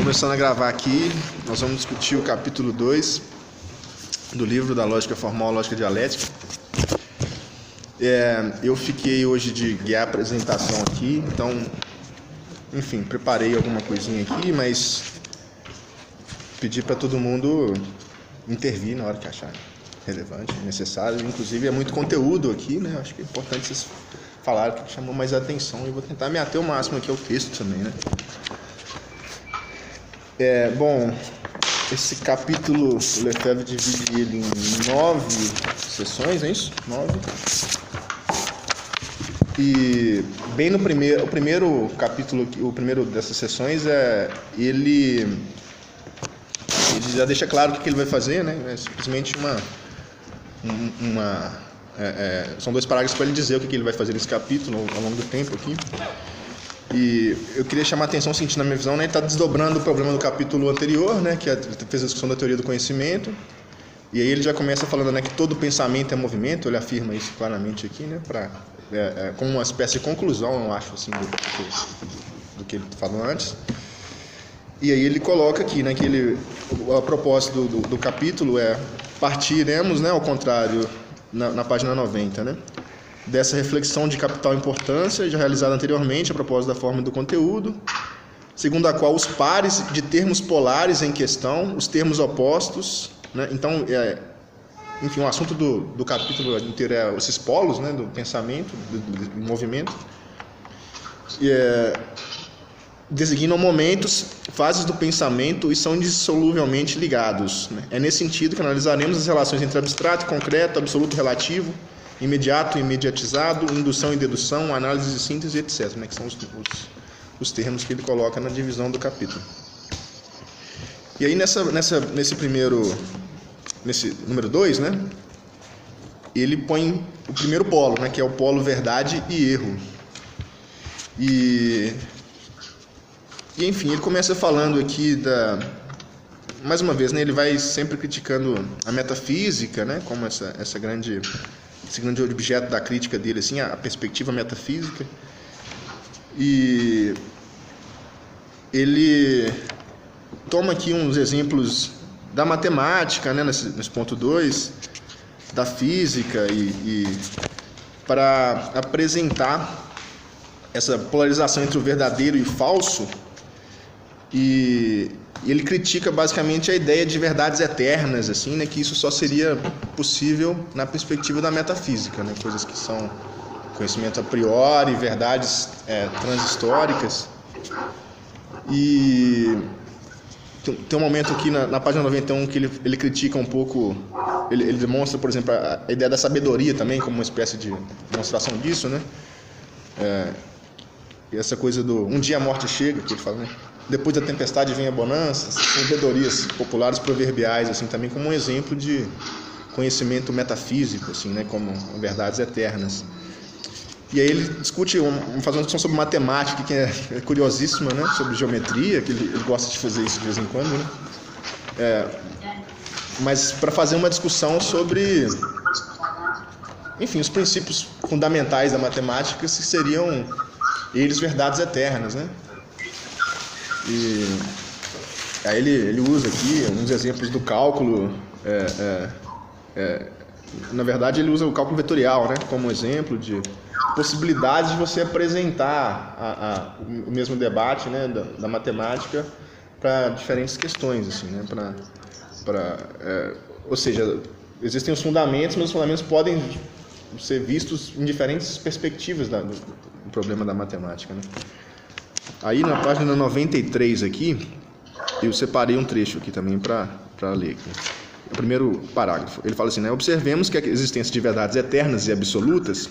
Começando a gravar aqui, nós vamos discutir o capítulo 2 do livro da Lógica Formal, Lógica Dialética. Eu fiquei hoje de guiar a apresentação aqui, então, enfim, preparei alguma coisinha aqui, mas pedi para todo mundo intervir na hora que achar relevante, necessário. Inclusive é muito conteúdo aqui, né? Acho que é importante vocês falarem o que chamou mais a atenção e vou tentar me ater o máximo aqui ao texto também, né? Bom, esse capítulo, o Lefebvre divide ele em 9 sessões, é isso? 9. E bem no o primeiro capítulo, o primeiro dessas sessões, ele já deixa claro o que ele vai fazer, né? É simplesmente são 2 parágrafos para ele dizer o que ele vai fazer nesse capítulo ao longo do tempo aqui. E eu queria chamar a atenção, na minha visão, né, ele está desdobrando o problema do capítulo anterior, né, que fez a discussão da teoria do conhecimento. E aí ele já começa falando, né, que todo pensamento é movimento. Ele afirma isso claramente aqui, né, como uma espécie de conclusão, eu acho, assim, do que ele falou antes. E aí ele coloca aqui, né, que a propósito do capítulo partiremos, né, ao contrário, na página 90, né, dessa reflexão de capital importância, já realizada anteriormente, a propósito da forma e do conteúdo, segundo a qual os pares de termos polares em questão, os termos opostos, né? Então, enfim, o assunto do capítulo inteiro é esses polos, né, do pensamento, do movimento, designam momentos, fases do pensamento e são indissoluvelmente ligados, né? É nesse sentido que analisaremos as relações entre abstrato e concreto, absoluto e relativo, imediato e imediatizado, indução e dedução, análise e síntese, etc., né, que são os termos que ele coloca na divisão do capítulo. E aí nesse número 2, né, ele põe o primeiro polo, né, que é o polo verdade e erro. E enfim, ele começa falando aqui mais uma vez, né, ele vai sempre criticando a metafísica, né, como esse grande objeto da crítica dele, assim, a perspectiva metafísica. E ele toma aqui uns exemplos da matemática, né, nesse ponto 2, da física, e para apresentar essa polarização entre o verdadeiro e o falso. E ele critica basicamente a ideia de verdades eternas, assim, né, que isso só seria possível na perspectiva da metafísica, né, coisas que são conhecimento a priori, verdades transhistóricas. E tem um momento aqui na página 91 que ele critica um pouco, ele demonstra, por exemplo, a ideia da sabedoria também como uma espécie de demonstração disso, né? E essa coisa do um dia a morte chega, que ele fala, né? Depois da tempestade vem a bonança, sabedorias populares proverbiais, assim, também como um exemplo de conhecimento metafísico, assim, né, como verdades eternas. E aí ele discute, faz uma discussão sobre matemática, que é curiosíssima, né, sobre geometria, que ele gosta de fazer isso de vez em quando, né, mas para fazer uma discussão sobre, enfim, os princípios fundamentais da matemática, que seriam eles verdades eternas, né. E aí ele usa aqui uns exemplos do cálculo, na verdade ele usa o cálculo vetorial, né, como exemplo de possibilidade de você apresentar o mesmo debate, né, da matemática para diferentes questões, assim, né, ou seja, existem os fundamentos, mas os fundamentos podem ser vistos em diferentes perspectivas do problema da matemática, né. Aí na página 93 aqui, eu separei um trecho aqui também para ler aqui. O primeiro parágrafo, ele fala assim, né? Observemos que a existência de verdades eternas e absolutas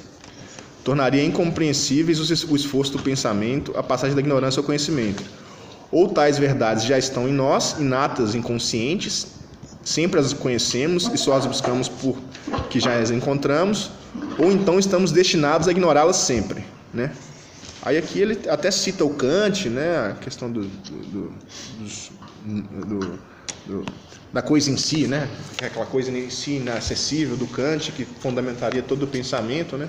tornaria incompreensíveis o esforço do pensamento, a passagem da ignorância ao conhecimento. Ou tais verdades já estão em nós, inatas, inconscientes, sempre as conhecemos e só as buscamos porque já as encontramos, ou então estamos destinados a ignorá-las sempre, né? Aí aqui ele até cita o Kant, né, a questão da coisa em si, né, aquela coisa em si inacessível do Kant, que fundamentaria todo o pensamento, né.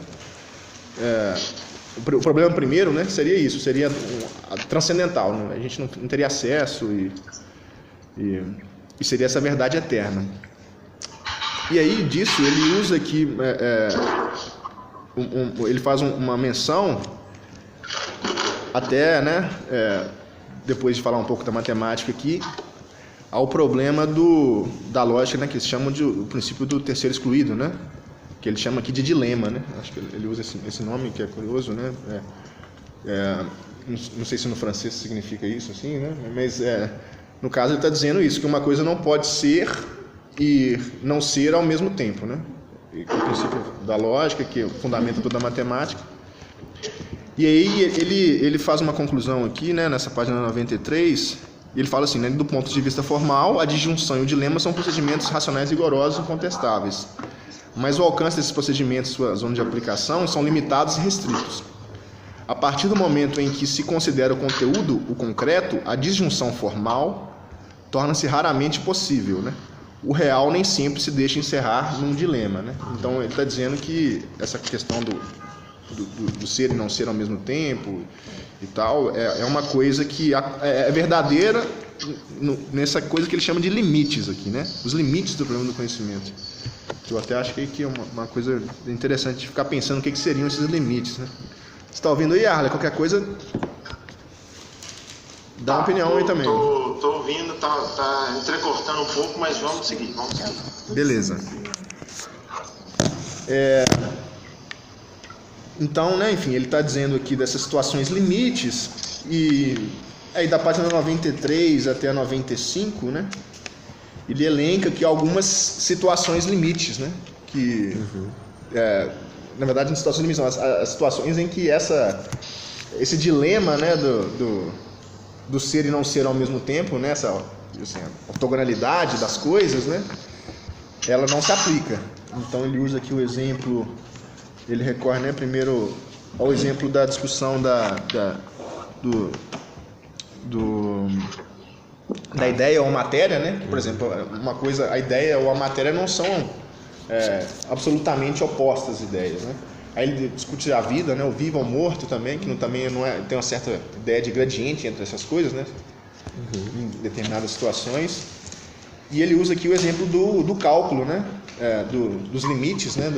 o problema primeiro, né, seria isso, seria transcendental, né? A gente não teria acesso e seria essa verdade eterna. E aí disso ele usa aqui, ele faz uma menção até, né, depois de falar um pouco da matemática aqui, ao problema da lógica, né, que eles chamam de o princípio do terceiro excluído, né, que ele chama aqui de dilema, né, acho que ele usa esse nome que é curioso, né, não sei se no francês significa isso assim, né, mas no caso ele está dizendo isso, que uma coisa não pode ser e não ser ao mesmo tempo, né, e o princípio da lógica que fundamenta toda a matemática. E aí ele faz uma conclusão aqui, né, nessa página 93. Ele fala assim, né, do ponto de vista formal, a disjunção e o dilema são procedimentos racionais rigorosos e incontestáveis. Mas o alcance desses procedimentos e sua zona de aplicação são limitados e restritos. A partir do momento em que se considera o conteúdo, o concreto, a disjunção formal torna-se raramente possível, né? O real nem sempre se deixa encerrar num dilema, né? Então ele está dizendo que essa questão do ser e não ser ao mesmo tempo e tal, é uma coisa que é verdadeira nessa coisa que ele chama de limites aqui, né? Os limites do problema do conhecimento. Que eu até acho que é uma coisa interessante de ficar pensando o que seriam esses limites, né? Você está ouvindo aí, Arla? Qualquer coisa, dá uma opinião aí também. Tô ouvindo, tá entrecortando um pouco, mas vamos seguir. Beleza. Então, né, enfim, ele está dizendo aqui dessas situações limites, e aí da página 93 até a 95, né, ele elenca aqui algumas situações limites, né, que, na verdade, não situações limites, são as situações em que esse dilema, né, do ser e não ser ao mesmo tempo, né, essa assim, ortogonalidade das coisas, né, ela não se aplica. Então ele usa aqui o exemplo. Ele recorre, né, primeiro ao exemplo da discussão da ideia ou matéria, né? Por exemplo, uma coisa, a ideia ou a matéria não são absolutamente opostas ideias, né? Aí ele discute a vida, né, o vivo ou morto também, que também tem uma certa ideia de gradiente entre essas coisas, né? Em determinadas situações. E ele usa aqui o exemplo do cálculo, né? Dos limites, né?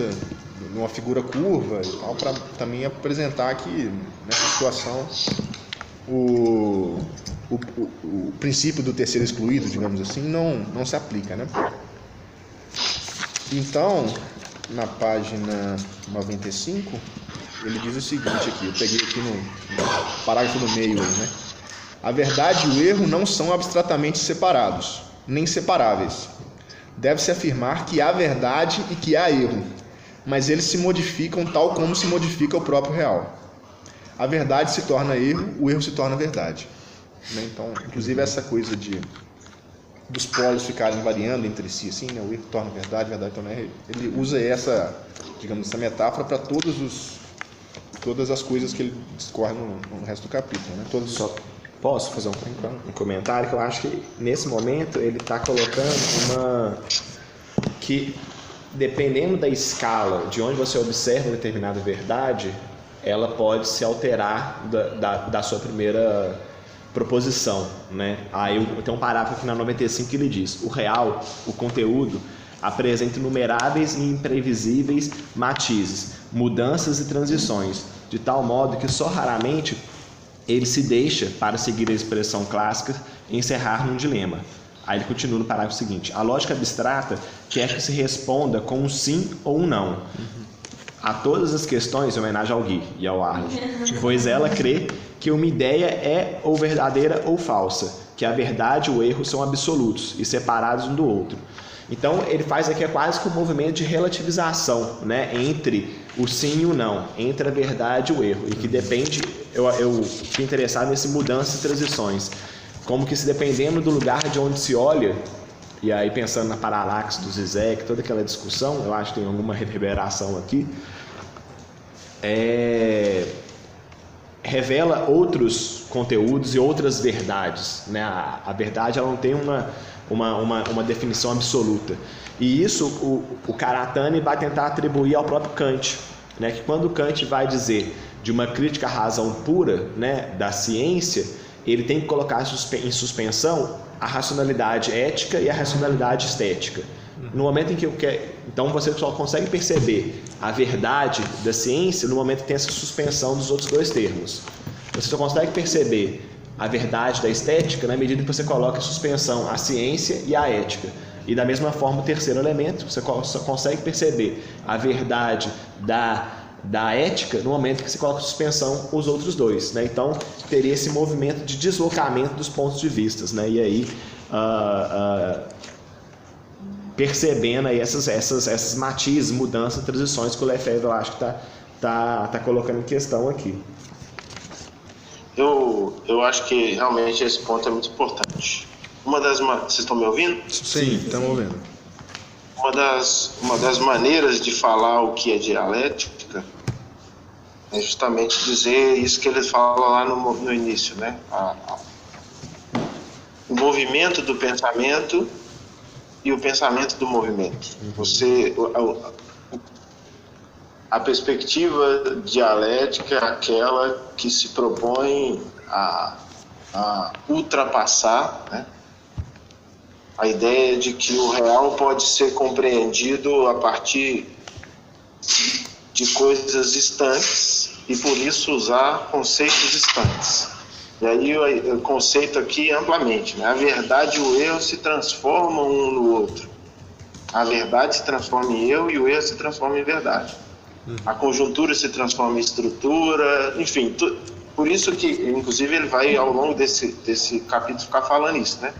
Numa figura curva e tal, para também apresentar que nessa situação o princípio do terceiro excluído, digamos assim, não se aplica, né? Então, na página 95, ele diz o seguinte aqui, eu peguei aqui no parágrafo do meio aí, né? A verdade e o erro não são abstratamente separados, nem separáveis. Deve-se afirmar que há verdade e que há erro, mas eles se modificam tal como se modifica o próprio real. A verdade se torna erro, o erro se torna verdade. Então, inclusive essa coisa dos polos ficarem variando entre si, assim, né? O erro torna verdade, a verdade torna erro. Ele usa essa metáfora para todas as coisas que ele discorre no resto do capítulo, né? Só posso fazer um comentário que eu acho que nesse momento ele está colocando que dependendo da escala de onde você observa determinada verdade, ela pode se alterar da sua primeira proposição, né? Aí tem um parágrafo aqui na 95 que ele diz: o real, o conteúdo, apresenta inumeráveis e imprevisíveis matizes, mudanças e transições, de tal modo que só raramente ele se deixa, para seguir a expressão clássica, encerrar num dilema. Aí ele continua no parágrafo seguinte: a lógica abstrata quer que se responda com um sim ou um não a todas as questões, em homenagem ao Gui e ao Arlen, pois ela crê que uma ideia é ou verdadeira ou falsa, que a verdade e o erro são absolutos e separados um do outro. Então ele faz aqui quase que um movimento de relativização, né, entre o sim e o não, entre a verdade e o erro, e que depende, eu fiquei interessado nesse mudança e transições, como que se dependendo do lugar de onde se olha, e aí pensando na paralaxe do Zizek, toda aquela discussão, eu acho que tem alguma reverberação aqui, revela outros conteúdos e outras verdades, né? A verdade ela não tem uma definição absoluta, e isso o Karatani vai tentar atribuir ao próprio Kant, né? Que quando Kant vai dizer de uma crítica à razão pura, né, da ciência, ele tem que colocar em suspensão a racionalidade ética e a racionalidade estética. No momento em que então você só consegue perceber a verdade da ciência no momento que tem essa suspensão dos outros dois termos. Você só consegue perceber a verdade da estética na medida que você coloca em suspensão a ciência e a ética. E da mesma forma, o terceiro elemento, você só consegue perceber a verdade da ética no momento que você coloca em suspensão os outros dois, né? Então, teria esse movimento de deslocamento dos pontos de vista, né? E aí, percebendo aí essas matizes, mudanças, transições que o Lefebvre, eu acho que tá colocando em questão aqui. Eu acho que realmente esse ponto é muito importante. Vocês estão me ouvindo? Sim, estamos ouvindo. Uma das maneiras de falar o que é dialética é justamente dizer isso que ele fala lá no início, né? O movimento do pensamento e o pensamento do movimento. A perspectiva dialética é aquela que se propõe a ultrapassar, né, a ideia de que o real pode ser compreendido a partir de coisas distantes e por isso usar conceitos distantes. E aí o conceito aqui amplamente, né? A verdade e o erro se transformam um no outro. A verdade se transforma em eu e o erro se transforma em verdade. A conjuntura se transforma em estrutura, enfim, por isso que, inclusive, ele vai ao longo desse capítulo ficar falando isso, né?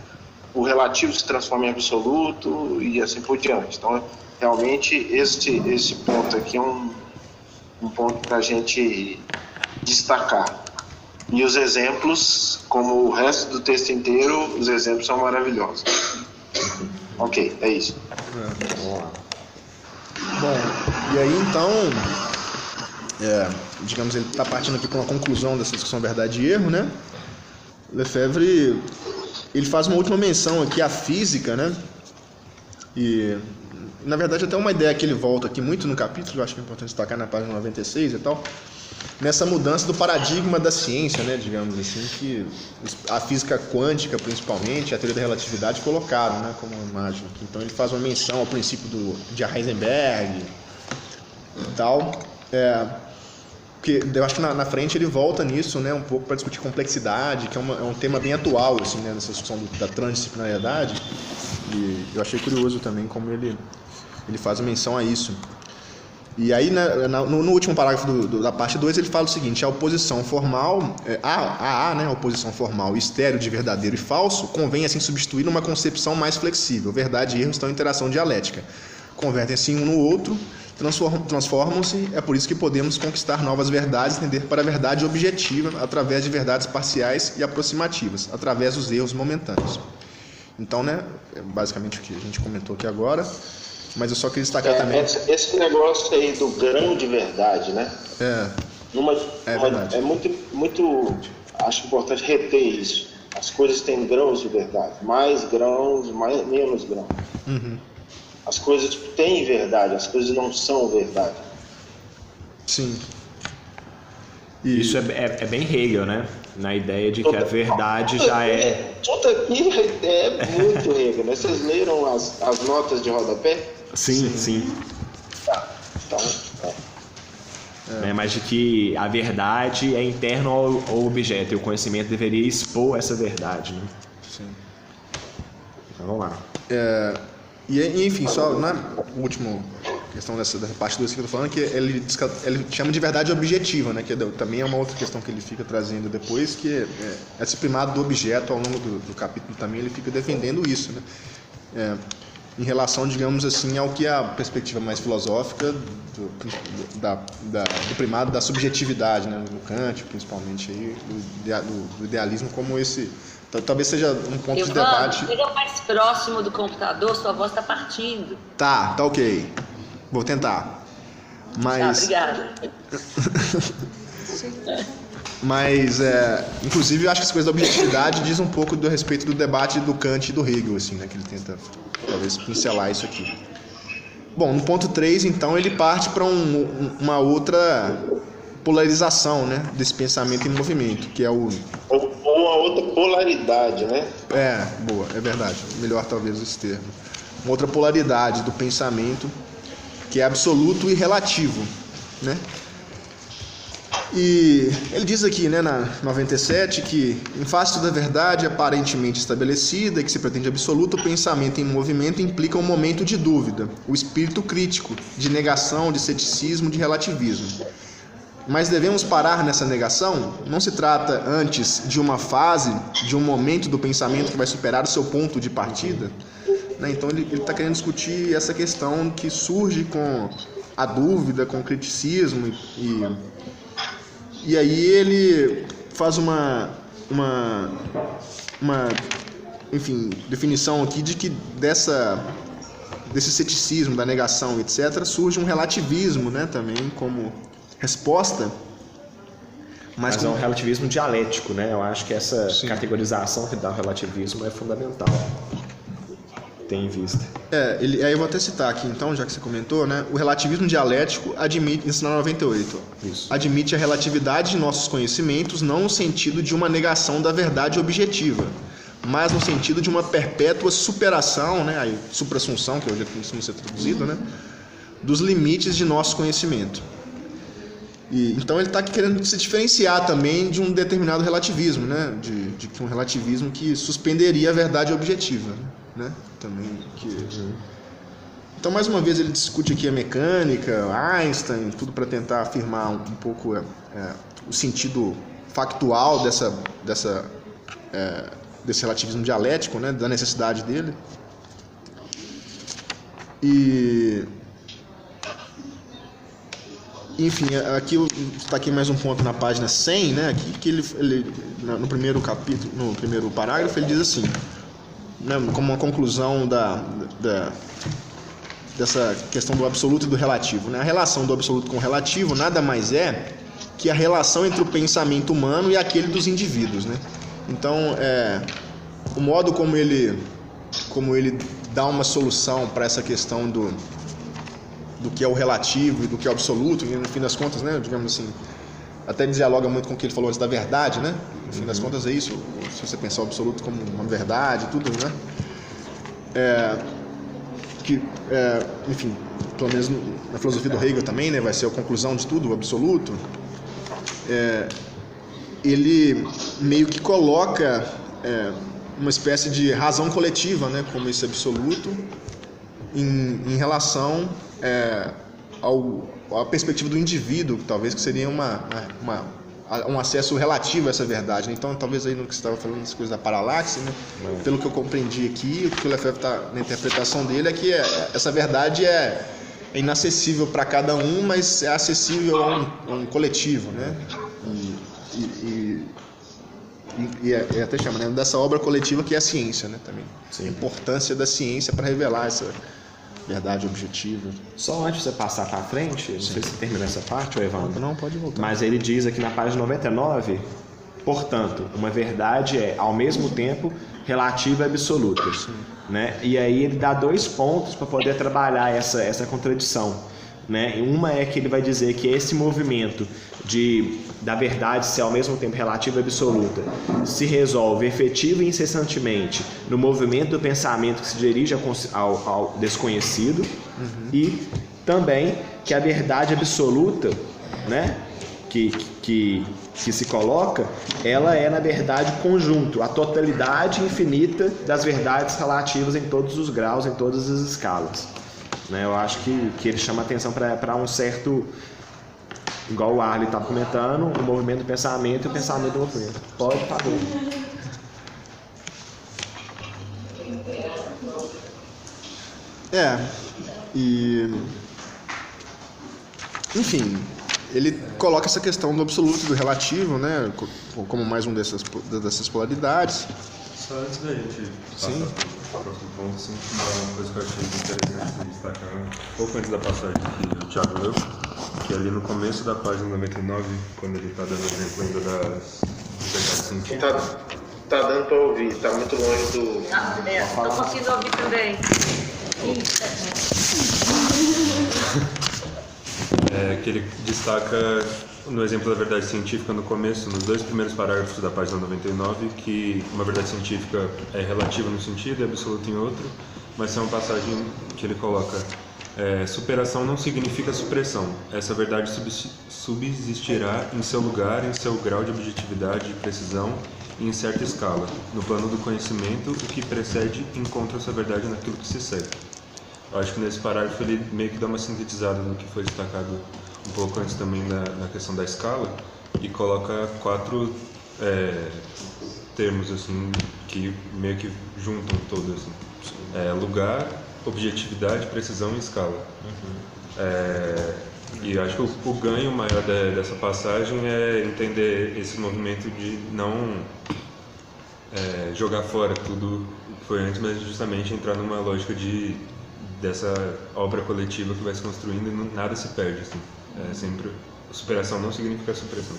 O relativo se transforma em absoluto e assim por diante. Então, realmente, esse ponto aqui é um ponto para a gente destacar. E os exemplos, como o resto do texto inteiro, os exemplos são maravilhosos. Ok, é isso. Bom, e aí então, digamos, ele está partindo aqui para uma conclusão dessa discussão verdade e erro, né? Lefebvre, ele faz uma última menção aqui à física, né? E, na verdade, até uma ideia que ele volta aqui muito no capítulo, eu acho que é importante destacar na página 96 e tal, nessa mudança do paradigma da ciência, né? Digamos assim, que a física quântica, principalmente, a teoria da relatividade colocaram, né, como imagem. Então ele faz uma menção ao princípio de Heisenberg e tal. Porque eu acho que na frente ele volta nisso, né, um pouco para discutir complexidade, que é um tema bem atual, assim, né, nessa discussão da transdisciplinariedade. E eu achei curioso também como ele faz menção a isso. E aí, no último parágrafo da parte 2, ele fala o seguinte: a oposição formal, né, a oposição formal e estéril de verdadeiro e falso, convém assim substituir numa concepção mais flexível. Verdade e erro estão em interação dialética. Convertem-se um no outro, transformam-se, é por isso que podemos conquistar novas verdades, entender para a verdade objetiva, através de verdades parciais e aproximativas, através dos erros momentâneos. Então, né, é basicamente o que a gente comentou aqui agora. Mas eu só queria destacar também... Esse negócio aí do grão de verdade, né? Verdade. É muito, acho importante reter isso. As coisas têm grãos de verdade. Mais grãos, menos grãos. Uhum. As coisas têm verdade, as coisas não são verdade. Sim. Isso é bem Hegel, né? Na ideia de que a verdade já é... Tudo aqui é muito Hegel, né? Vocês leram as notas de rodapé? Sim. Tá, então... Mas de que a verdade é interna ao objeto e o conhecimento deveria expor essa verdade, né? Sim. Então vamos lá. E enfim, só na última questão dessa parte 2 que eu estou falando, que ele chama de verdade objetiva, né? Que também é uma outra questão que ele fica trazendo depois, que é esse primado do objeto. Ao longo do capítulo também ele fica defendendo isso, né? Em relação, digamos assim, ao que é a perspectiva mais filosófica do primado da subjetividade, né? Do Kant, principalmente, aí, do idealismo como esse... Talvez seja um ponto de debate... Chega mais próximo do computador, sua voz está partindo. Tá ok. Vou tentar. Mas... Obrigada. Mas, inclusive, eu acho que essa coisa da objetividade diz um pouco do respeito do debate do Kant e do Hegel, assim, né? Que ele tenta, talvez, pincelar isso aqui. Bom, no ponto 3, então, ele parte para uma outra polarização, né, desse pensamento em movimento, que é o... Ou a outra polaridade, né? Boa, é verdade. Melhor talvez esse termo. Uma outra polaridade do pensamento, que é absoluto e relativo, né? E ele diz aqui, né, na 97, que em face da verdade aparentemente estabelecida e que se pretende absoluta, o pensamento em movimento implica um momento de dúvida, o espírito crítico, de negação, de ceticismo, de relativismo. Mas devemos parar nessa negação? Não se trata antes de uma fase, de um momento do pensamento que vai superar o seu ponto de partida? Né? Então ele está querendo discutir essa questão que surge com a dúvida, com o criticismo e aí ele faz uma enfim, definição aqui de que desse ceticismo, da negação, etc., surge um relativismo, né, também como resposta. Mas é um relativismo dialético, né? Eu acho que essa categorização que dá o relativismo é fundamental. Tem em vista. Aí eu vou até citar aqui, então, já que você comentou, né? O relativismo dialético admite, isso na 98, isso. Admite a relatividade de nossos conhecimentos não no sentido de uma negação da verdade objetiva, mas no sentido de uma perpétua superação, né? Aí, supra-assunção, que hoje costuma ser traduzido, né? Dos limites de nosso conhecimento. Então ele está querendo se diferenciar também de um determinado relativismo, né? De um relativismo que suspenderia a verdade objetiva, né? Também Então, mais uma vez, ele discute aqui a mecânica, Einstein, tudo para tentar afirmar um pouco o sentido factual desse relativismo dialético, né? Da necessidade dele. Enfim, aqui está aqui mais um ponto na página 100, né? Aqui que ele no primeiro capítulo, no primeiro parágrafo, ele diz assim, né, como uma conclusão dessa questão do absoluto e do relativo, né? A relação do absoluto com o relativo nada mais é que a relação entre o pensamento humano e aquele dos indivíduos, né? Então, o modo como ele dá uma solução para essa questão do que é o relativo e do que é o absoluto, e no fim das contas, né, digamos assim, até dialoga muito com o que ele falou antes da verdade, né? No fim das contas é isso, se você pensar o absoluto como uma verdade, tudo, né? Enfim, pelo menos na filosofia do Hegel também, né, vai ser a conclusão de tudo, o absoluto. Ele meio que coloca uma espécie de razão coletiva, né, como esse absoluto, em relação à perspectiva do indivíduo, talvez que seria um acesso relativo a essa verdade. Então, talvez aí no que você estava falando das coisas da paralaxe, né? Pelo que eu compreendi aqui, o que o Lefebvre está na interpretação dele é que essa verdade é inacessível para cada um, mas é acessível a um coletivo, né? E até chama, né, dessa obra coletiva que é a ciência, né, também. Sim. A importância da ciência para revelar essa verdade objetiva. Só antes de você passar para frente, não sei se terminou essa parte, Evandro. Não, pode voltar. Mas ele diz aqui na página 99, portanto, uma verdade é, ao mesmo tempo, relativa e absoluta. Né? E aí ele dá 2 pontos para poder trabalhar essa contradição. Né? Uma é que ele vai dizer que esse movimento da verdade ser ao mesmo tempo relativa e absoluta se resolve efetivo e incessantemente no movimento do pensamento que se dirige ao desconhecido, e também que a verdade absoluta, né, que se coloca, ela é na verdade o conjunto, a totalidade infinita das verdades relativas em todos os graus, em todas as escalas. Né? Eu acho que ele chama atenção para um certo, igual o Arley estava comentando, o movimento do pensamento e o pensamento do movimento. Pode, por favor. Enfim, ele coloca essa questão do absoluto e do relativo, né, como mais um dessas polaridades. Só antes da gente passar para o próximo ponto, assim, uma coisa que eu achei interessante de destacar, um pouco antes da passagem que o Thiago leu, que ali no começo da página 99, quando ele está dando exemplo ainda das verdades científicas. Tá dando para ouvir, tá muito longe do... Não consigo ouvir também. Que ele destaca no exemplo da verdade científica no começo, nos 2 primeiros parágrafos da página 99, que uma verdade científica é relativa num sentido e absoluta em outro, mas é uma passagem que ele coloca: superação não significa supressão. Essa verdade subsistirá em seu lugar, em seu grau de objetividade e precisão e em certa escala. No plano do conhecimento, o que precede encontra essa verdade naquilo que se segue. Eu acho que nesse parágrafo ele meio que dá uma sintetizada no que foi destacado um pouco antes também na questão da escala, e coloca 4 termos assim que meio que juntam todo assim. Lugar, objetividade, precisão e escala. E acho que o ganho maior dessa passagem é entender esse movimento de não jogar fora tudo que foi antes, mas justamente entrar numa lógica dessa obra coletiva que vai se construindo e nada se perde. Assim. Sempre superação não significa supressão.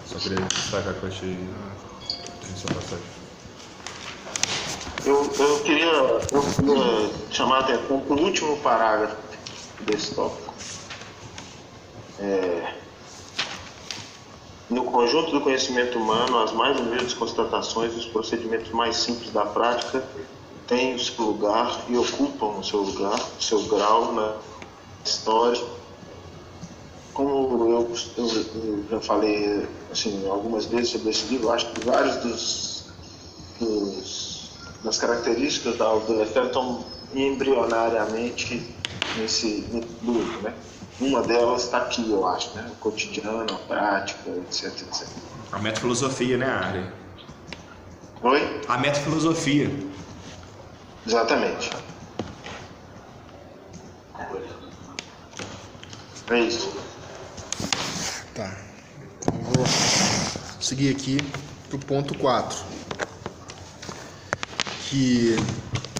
Só queria destacar que eu achei essa passagem. Eu queria chamar a atenção para o último parágrafo desse tópico. No conjunto do conhecimento humano, as mais humildes constatações e os procedimentos mais simples da prática têm o seu lugar e ocupam o seu lugar, o seu grau na história. Como eu já falei assim, algumas vezes sobre esse livro, acho que vários das características da obra do Lefebvre estão embrionariamente nesse livro, né? Uma delas está aqui, eu acho, né? O cotidiano, a prática, etc, etc. A metafilosofia, né, Arley? Oi? A metafilosofia. Exatamente. É isso. Tá. Então eu vou seguir aqui pro ponto 4. Que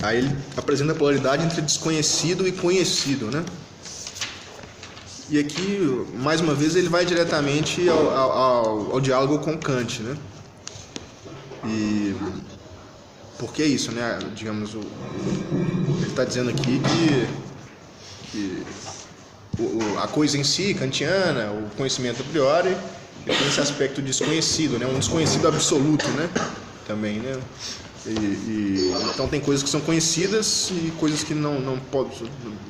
aí ele apresenta a polaridade entre desconhecido e conhecido, né? E aqui, mais uma vez, ele vai diretamente ao diálogo com Kant, né? E porque é isso, né? Digamos, ele está dizendo aqui que a coisa em si, kantiana, o conhecimento a priori, ele tem esse aspecto desconhecido, né? Um desconhecido absoluto, né? Também, né? Então tem coisas que são conhecidas e coisas que não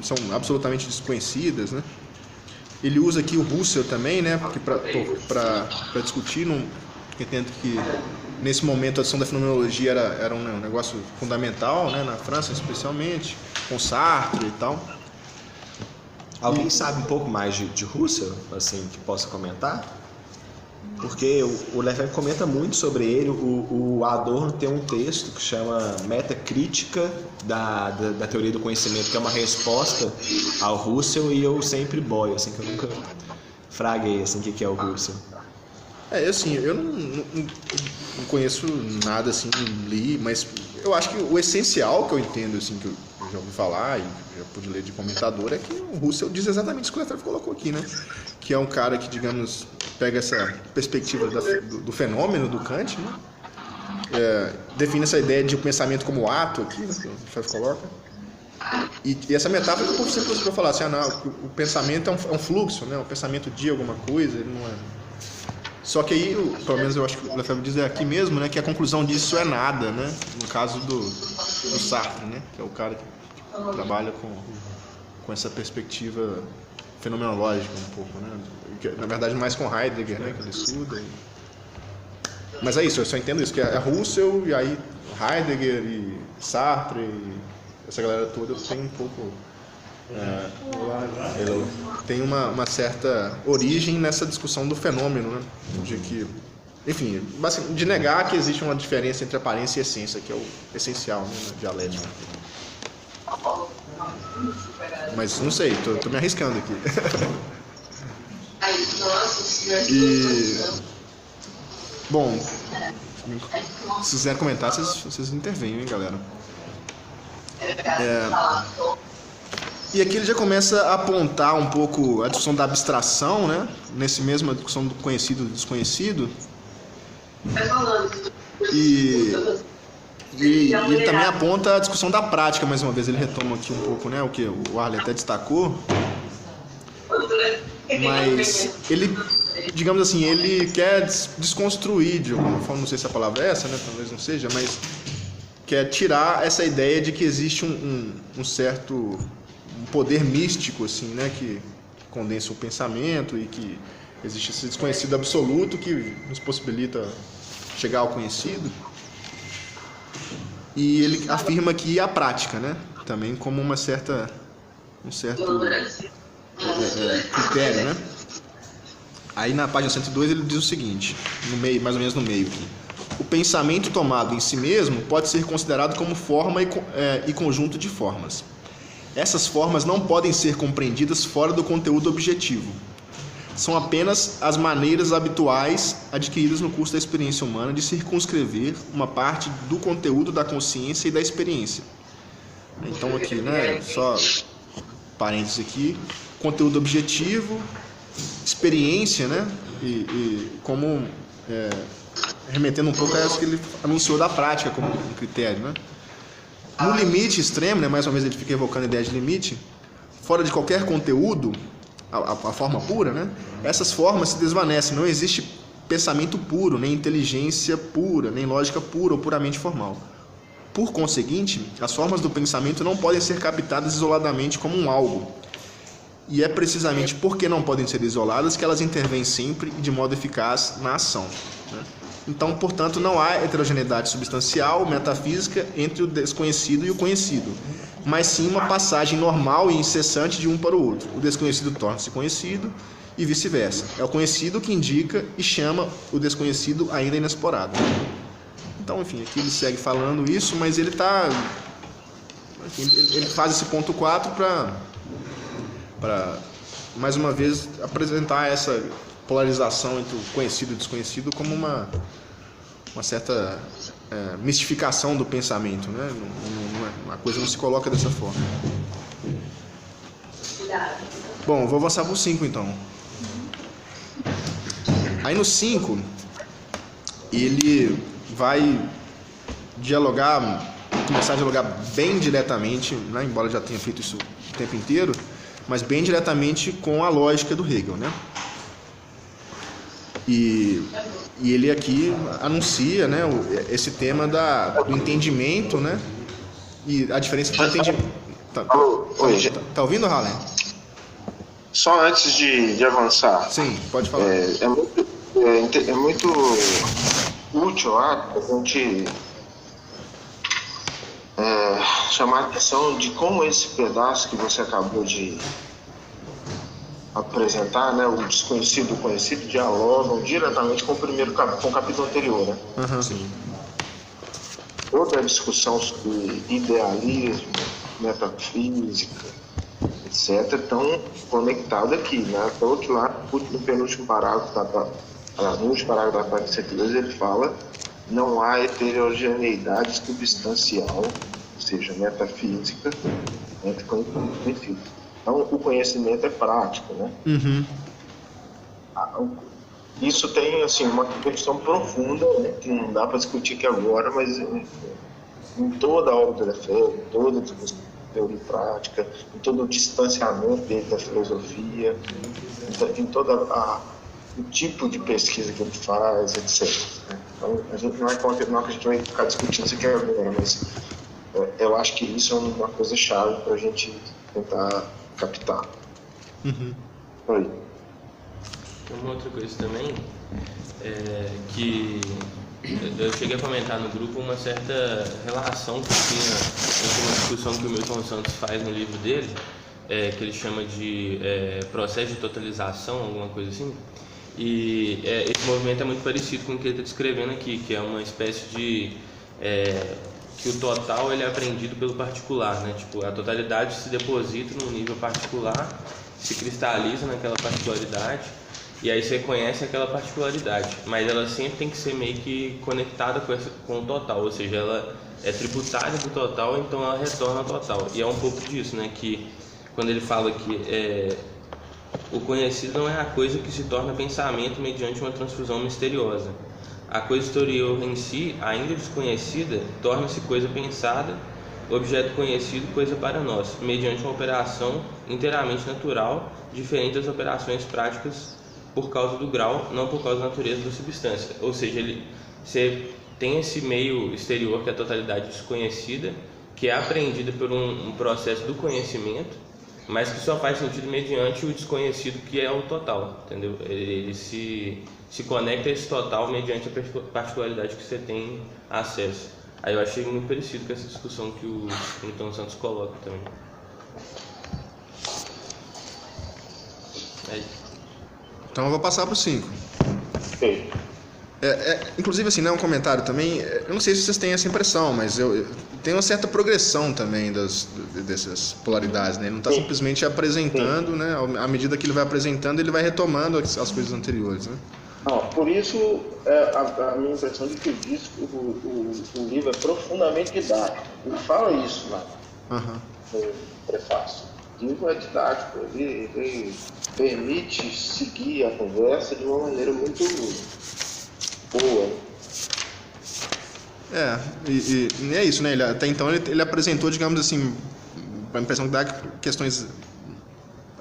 são absolutamente desconhecidas, né? Ele usa aqui o Husserl também, né? Porque para discutir, entendo que nesse momento a discussão da fenomenologia era um negócio fundamental, né? Na França especialmente, com Sartre e tal. Alguém sabe um pouco mais de Husserl, assim, que possa comentar? Porque o Lefebvre comenta muito sobre ele. O Adorno tem um texto que chama Metacrítica da Teoria do Conhecimento, que é uma resposta ao Husserl, e eu sempre boio, assim, que eu nunca fraguei, assim, o que é o Husserl. Assim, eu não conheço nada, assim, li, mas eu acho que o essencial que eu entendo, assim, que eu já ouvi falar e já pude ler de comentador, é que o Husserl diz exatamente isso que o Lefebvre colocou aqui, né? Que é um cara que, digamos, pega essa perspectiva do fenômeno do Kant, né? Define essa ideia de o pensamento como ato aqui, né? Que o Lefebvre coloca. E essa metáfora que o povo sempre vai falar assim, o pensamento é um fluxo, né? O pensamento de alguma coisa, ele não é... Só que aí, pelo menos eu acho que o Lefebvre diz aqui mesmo, né, que a conclusão disso é nada, né? No caso do Sartre, né, que é o cara que trabalha com essa perspectiva fenomenológica um pouco, né? Que, na verdade, mais com Heidegger, né, que ele estuda. Mas é isso, eu só entendo isso, que é Husserl, e aí Heidegger e Sartre, e essa galera toda tem um pouco... tem uma certa origem nessa discussão do fenômeno, né? De que, enfim, de negar que existe uma diferença entre aparência e essência, que é o essencial, né, na dialética. Mas não sei, tô me arriscando aqui. Bom, se quiserem comentar, vocês intervenham, hein, galera. E aqui ele já começa a apontar um pouco a discussão da abstração, né? Nesse mesmo a discussão do conhecido e do desconhecido. E ele também aponta a discussão da prática, mais uma vez. Ele retoma aqui um pouco, né? O que o Arley até destacou. Mas ele, digamos assim, ele quer desconstruir, de alguma forma, não sei se a palavra é essa, né? Talvez não seja, mas quer tirar essa ideia de que existe um certo poder místico, assim, né? Que condensa o pensamento e que existe esse desconhecido absoluto que nos possibilita chegar ao conhecido. E ele afirma que a prática, né? Também como um certo critério, né? Aí na página 102 ele diz o seguinte, no meio, mais ou menos no meio aqui: o pensamento tomado em si mesmo pode ser considerado como forma e conjunto de formas. Essas formas não podem ser compreendidas fora do conteúdo objetivo. São apenas as maneiras habituais adquiridas no curso da experiência humana de circunscrever uma parte do conteúdo da consciência e da experiência. Então aqui, né, só parênteses aqui, conteúdo objetivo, experiência, né, e como remetendo um pouco a isso que ele anunciou da prática como um critério, né. No limite extremo, né, mais uma vez ele fica evocando a ideia de limite, fora de qualquer conteúdo, a forma pura, né, essas formas se desvanecem, não existe pensamento puro, nem inteligência pura, nem lógica pura ou puramente formal. Por conseguinte, as formas do pensamento não podem ser captadas isoladamente como um algo. E é precisamente porque não podem ser isoladas que elas intervêm sempre e de modo eficaz na ação, né? Então, portanto, não há heterogeneidade substancial, metafísica, entre o desconhecido e o conhecido, mas sim uma passagem normal e incessante de um para o outro. O desconhecido torna-se conhecido e vice-versa. É o conhecido que indica e chama o desconhecido ainda inexplorado. Então, enfim, aqui ele segue falando isso, mas ele faz esse ponto 4 para, mais uma vez, apresentar essa polarização entre o conhecido e o desconhecido como uma certa mistificação do pensamento, né? A coisa não se coloca dessa forma. Bom, vou avançar para o 5 então. Aí no 5, ele vai começar a dialogar bem diretamente, né? Embora já tenha feito isso o tempo inteiro, mas bem diretamente com a lógica do Hegel, né? E ele aqui anuncia, né, esse tema do entendimento, né? E a diferença entre o entendimento. Tá ouvindo, Harlan? Só antes de avançar. Sim, pode falar. É muito útil a gente chamar a atenção de como esse pedaço que você acabou de apresentar, né, o desconhecido e o conhecido dialogam diretamente com o capítulo anterior, né? Uhum. Sim. Toda a discussão sobre idealismo, metafísica, etc., estão conectadas aqui, né? Então, que lá no penúltimo parágrafo da página 102 ele fala: não há heterogeneidade substancial, ou seja, metafísica, entre conhecido. Então, o conhecimento é prático, né? Uhum. Isso tem, assim, uma questão profunda, né, que não dá para discutir aqui agora, mas em toda a obra da fé, em toda a teoria prática, em todo o distanciamento dele da filosofia, em todo o tipo de pesquisa que ele faz, etc. Então, a gente não é que a gente vai ficar discutindo isso aqui agora, mas eu acho que isso é uma coisa chave para a gente tentar captar. Uhum. Oi. Uma outra coisa também é que eu cheguei a comentar no grupo uma certa relação que tinha entre uma discussão que o Milton Santos faz no livro dele, que ele chama de processo de totalização, alguma coisa assim. E esse movimento é muito parecido com o que ele está descrevendo aqui, que é uma espécie de que o total ele é aprendido pelo particular, né? Tipo, a totalidade se deposita num nível particular, se cristaliza naquela particularidade, e aí você conhece aquela particularidade, mas ela sempre tem que ser meio que conectada com o total, ou seja, ela é tributária do total, então ela retorna ao total. E é um pouco disso, né? Que quando ele fala que o conhecido não é a coisa que se torna pensamento mediante uma transfusão misteriosa. A coisa exterior em si, ainda desconhecida, torna-se coisa pensada objeto conhecido, coisa para nós, mediante uma operação inteiramente natural, diferente das operações práticas por causa do grau, não por causa da natureza da substância. Ou seja, você tem esse meio exterior, que é a totalidade desconhecida, que é apreendida por um processo do conhecimento, mas que só faz sentido mediante o desconhecido, que é o total, entendeu? Ele se conecta a esse total mediante a particularidade que você tem acesso. Aí eu achei muito parecido com essa discussão que o Newton Santos coloca também. Então eu vou passar para o 5. Ok. Inclusive, assim, né, um comentário também, eu não sei se vocês têm essa impressão, mas eu tenho uma certa progressão também dessas polaridades, né? Ele não está simplesmente apresentando, né? À medida que ele vai apresentando, ele vai retomando as coisas anteriores, né? Não, por isso, a minha impressão de que o livro é profundamente didático. Ele fala isso lá no prefácio. O livro é didático, ele permite seguir a conversa de uma maneira muito boa. E é isso, né? Até então ele apresentou, digamos assim, a impressão que dá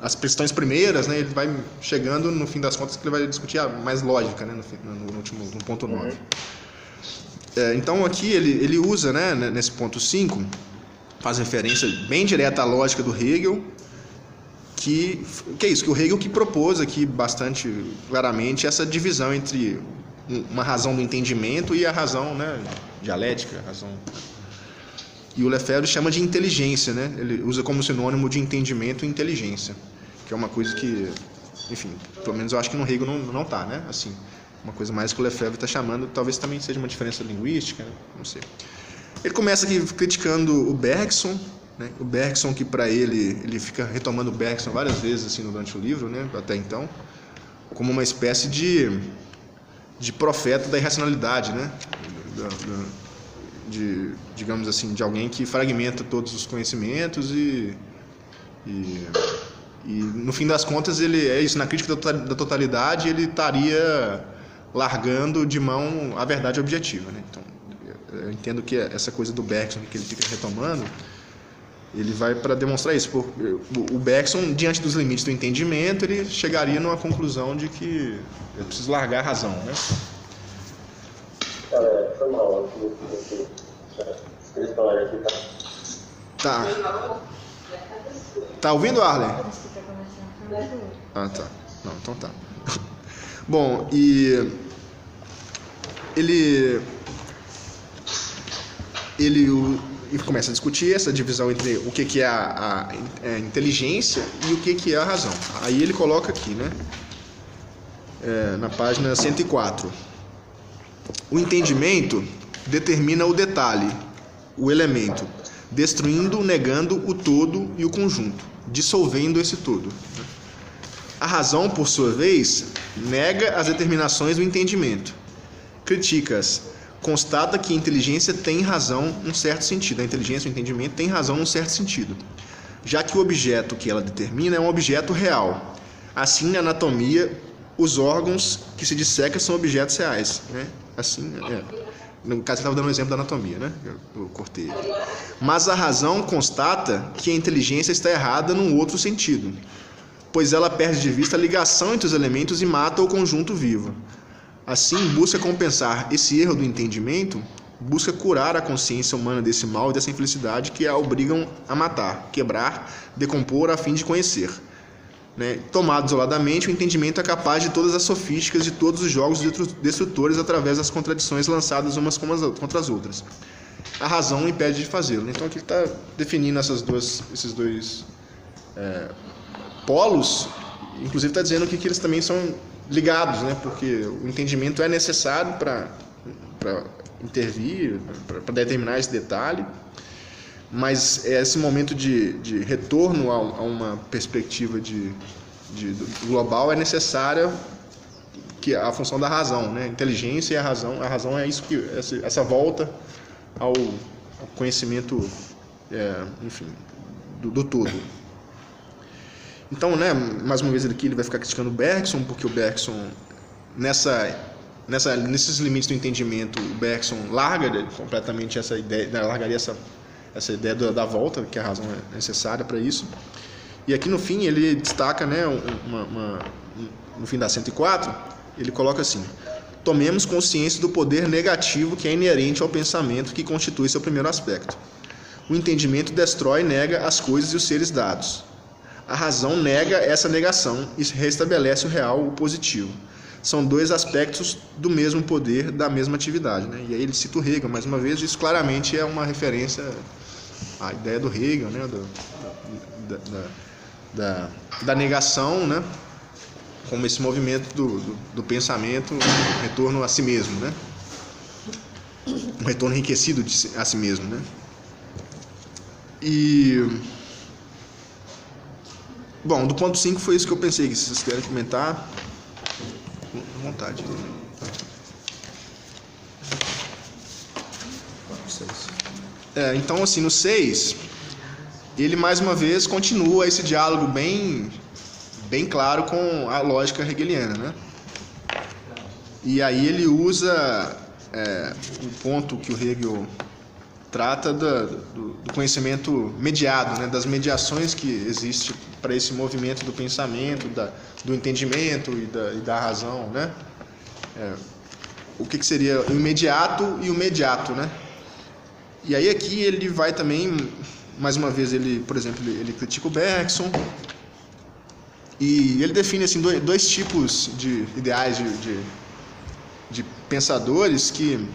as questões primeiras, né? Ele vai chegando no fim das contas que ele vai discutir a mais lógica, né? No ponto 9. Então aqui ele usa, né? Nesse ponto 5, faz referência bem direta à lógica do Hegel, que é isso, que o Hegel que propôs aqui bastante claramente essa divisão entre uma razão do entendimento e a razão, né, dialética, razão. E o Lefebvre chama de inteligência, né? Ele usa como sinônimo de entendimento e inteligência, que é uma coisa que, enfim, pelo menos eu acho que no Hegel não tá, né? Assim, uma coisa mais que o Lefebvre está chamando, talvez também seja uma diferença linguística, né? Não sei. Ele começa aqui criticando o Bergson, né? O Bergson, que para ele fica retomando o Bergson várias vezes assim durante o livro, né? Até então, como uma espécie de profeta da irracionalidade, né? Digamos assim, de alguém que fragmenta todos os conhecimentos e no fim das contas ele é isso, na crítica da totalidade ele estaria largando de mão a verdade objetiva, né? Então eu entendo que essa coisa do Bergson que ele fica retomando, ele vai para demonstrar isso. O Bergson, diante dos limites do entendimento, ele chegaria numa conclusão de que eu preciso largar a razão, né? Foi mal, Tá ouvindo, Arlen? Ah, tá. Não, então tá. Bom, e ele começa a discutir essa divisão entre o que é a inteligência e o que é a razão. Aí ele coloca aqui, né? Na página 104. O entendimento determina o detalhe, o elemento, destruindo, negando o todo e o conjunto, dissolvendo esse todo. A razão, por sua vez, nega as determinações do entendimento, critica-as, constata que a inteligência tem razão num certo sentido. A inteligência, o entendimento, tem razão num certo sentido, já que o objeto que ela determina é um objeto real. Assim, na anatomia, os órgãos que se dissecam são objetos reais, né? Assim, no caso, eu estava dando um exemplo da anatomia, né? Eu cortei aqui. Mas a razão constata que a inteligência está errada num outro sentido, pois ela perde de vista a ligação entre os elementos e mata o conjunto vivo. Assim, busca compensar esse erro do entendimento, busca curar a consciência humana desse mal e dessa infelicidade que a obrigam a matar, quebrar, decompor a fim de conhecer. Né? Tomado isoladamente, o entendimento é capaz de todas as sofísticas de todos os jogos destrutores através das contradições lançadas umas contra as outras. A razão impede de fazê-lo. Então aqui ele está definindo esses dois polos, inclusive está dizendo que eles também são ligados, né? Porque o entendimento é necessário para intervir, para determinar esse detalhe, mas esse momento de retorno a uma perspectiva de global é necessária, que a função da razão, né? A inteligência e a razão é isso, que essa volta ao conhecimento, enfim, do todo. Então, né, mais uma vez aqui ele vai ficar criticando o Bergson, porque o Bergson, nesses limites do entendimento, o Bergson larga completamente essa ideia, largaria essa ideia da volta, que a razão é necessária para isso. E aqui no fim ele destaca, né, no fim da 104, ele coloca assim: tomemos consciência do poder negativo que é inerente ao pensamento, que constitui seu primeiro aspecto. O entendimento destrói e nega as coisas e os seres dados. A razão nega essa negação e restabelece o real, o positivo. São dois aspectos do mesmo poder, da mesma atividade, né? E aí ele cita o Hegel, mais uma vez, isso claramente é uma referência à ideia do Hegel, né? Da negação, né? Como esse movimento do pensamento, um retorno a si mesmo, né? Um retorno enriquecido a si mesmo, né? E... Bom, do ponto 5 foi isso que eu pensei, que se vocês querem comentar, à vontade. Então, assim, no 6, ele mais uma vez continua esse diálogo bem claro com a lógica hegeliana, né? E aí ele usa um ponto que o Hegel trata do conhecimento mediado, né? Das mediações que existem para esse movimento do pensamento, do entendimento e da razão, né? O que seria o imediato e o mediato, né? E aí aqui ele vai também, mais uma vez, por exemplo, ele critica o Bergson e ele define assim dois tipos de ideais de pensadores que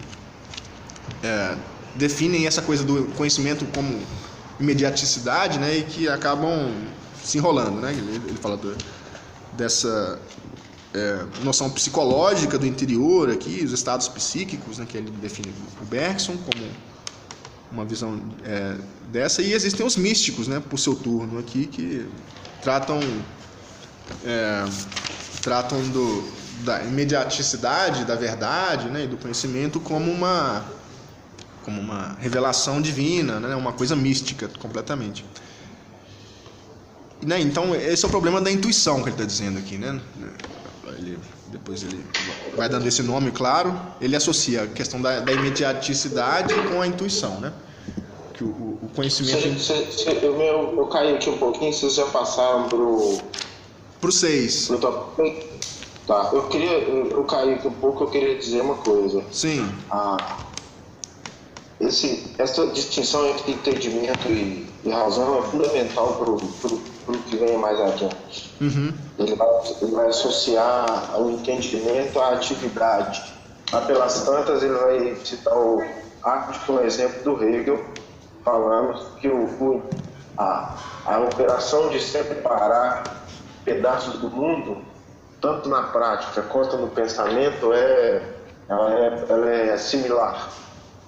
definem essa coisa do conhecimento como imediaticidade, né, e que acabam se enrolando, né? Ele fala dessa noção psicológica do interior aqui, os estados psíquicos, né, que ele define o Bergson como uma visão dessa, e existem os místicos, né, por seu turno aqui, que tratam da imediaticidade da verdade, né, e do conhecimento como uma revelação divina, né, uma coisa mística completamente. Né, então esse é o problema da intuição que ele está dizendo aqui, né? Depois ele vai dando esse nome, claro, ele associa a questão da imediaticidade com a intuição, né? Que o conhecimento... Eu caí aqui um pouquinho, vocês já passaram pro 6. Tá, eu caí aqui um pouco, eu queria dizer uma coisa. Sim. Essa distinção entre entendimento e razão é fundamental para o que vem mais adiante. Uhum. Ele vai associar o entendimento à atividade. Pelas tantas, ele vai citar um exemplo do Hegel, falando que a operação de separar pedaços do mundo, tanto na prática quanto no pensamento, ela é similar.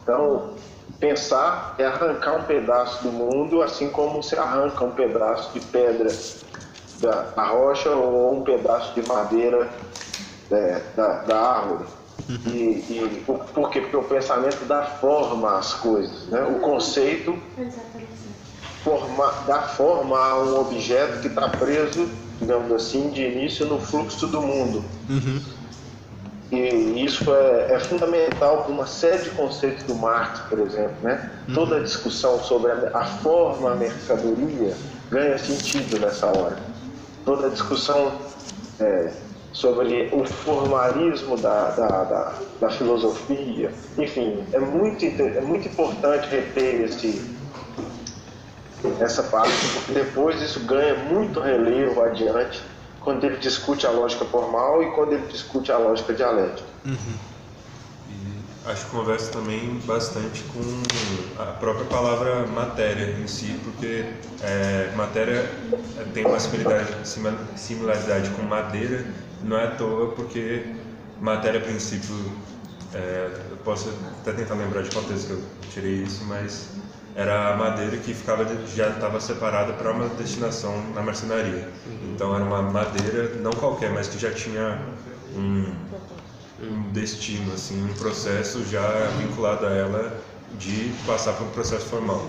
Então, pensar é arrancar um pedaço do mundo, assim como se arranca um pedaço de pedra da rocha ou um pedaço de madeira da árvore. Por quê? Porque o pensamento dá forma às coisas, né? O conceito dá forma a um objeto que está preso, digamos assim, de início no fluxo do mundo. Uhum. E isso é fundamental para uma série de conceitos do Marx, por exemplo, né? Toda a discussão sobre a forma, a mercadoria, ganha sentido nessa hora. Toda a discussão sobre o formalismo da filosofia, enfim, é muito importante reter essa parte, porque depois isso ganha muito relevo adiante, quando ele discute a lógica formal e quando ele discute a lógica dialética. Uhum. E acho que conversa também bastante com a própria palavra matéria em si, porque matéria tem uma similaridade com madeira, não é à toa, porque matéria, a princípio, eu posso até tentar lembrar de contexto que eu tirei isso, mas era a madeira que já estava separada para uma destinação na marcenaria. Então era uma madeira, não qualquer, mas que já tinha um destino, assim, um processo já vinculado a ela de passar por um processo formal,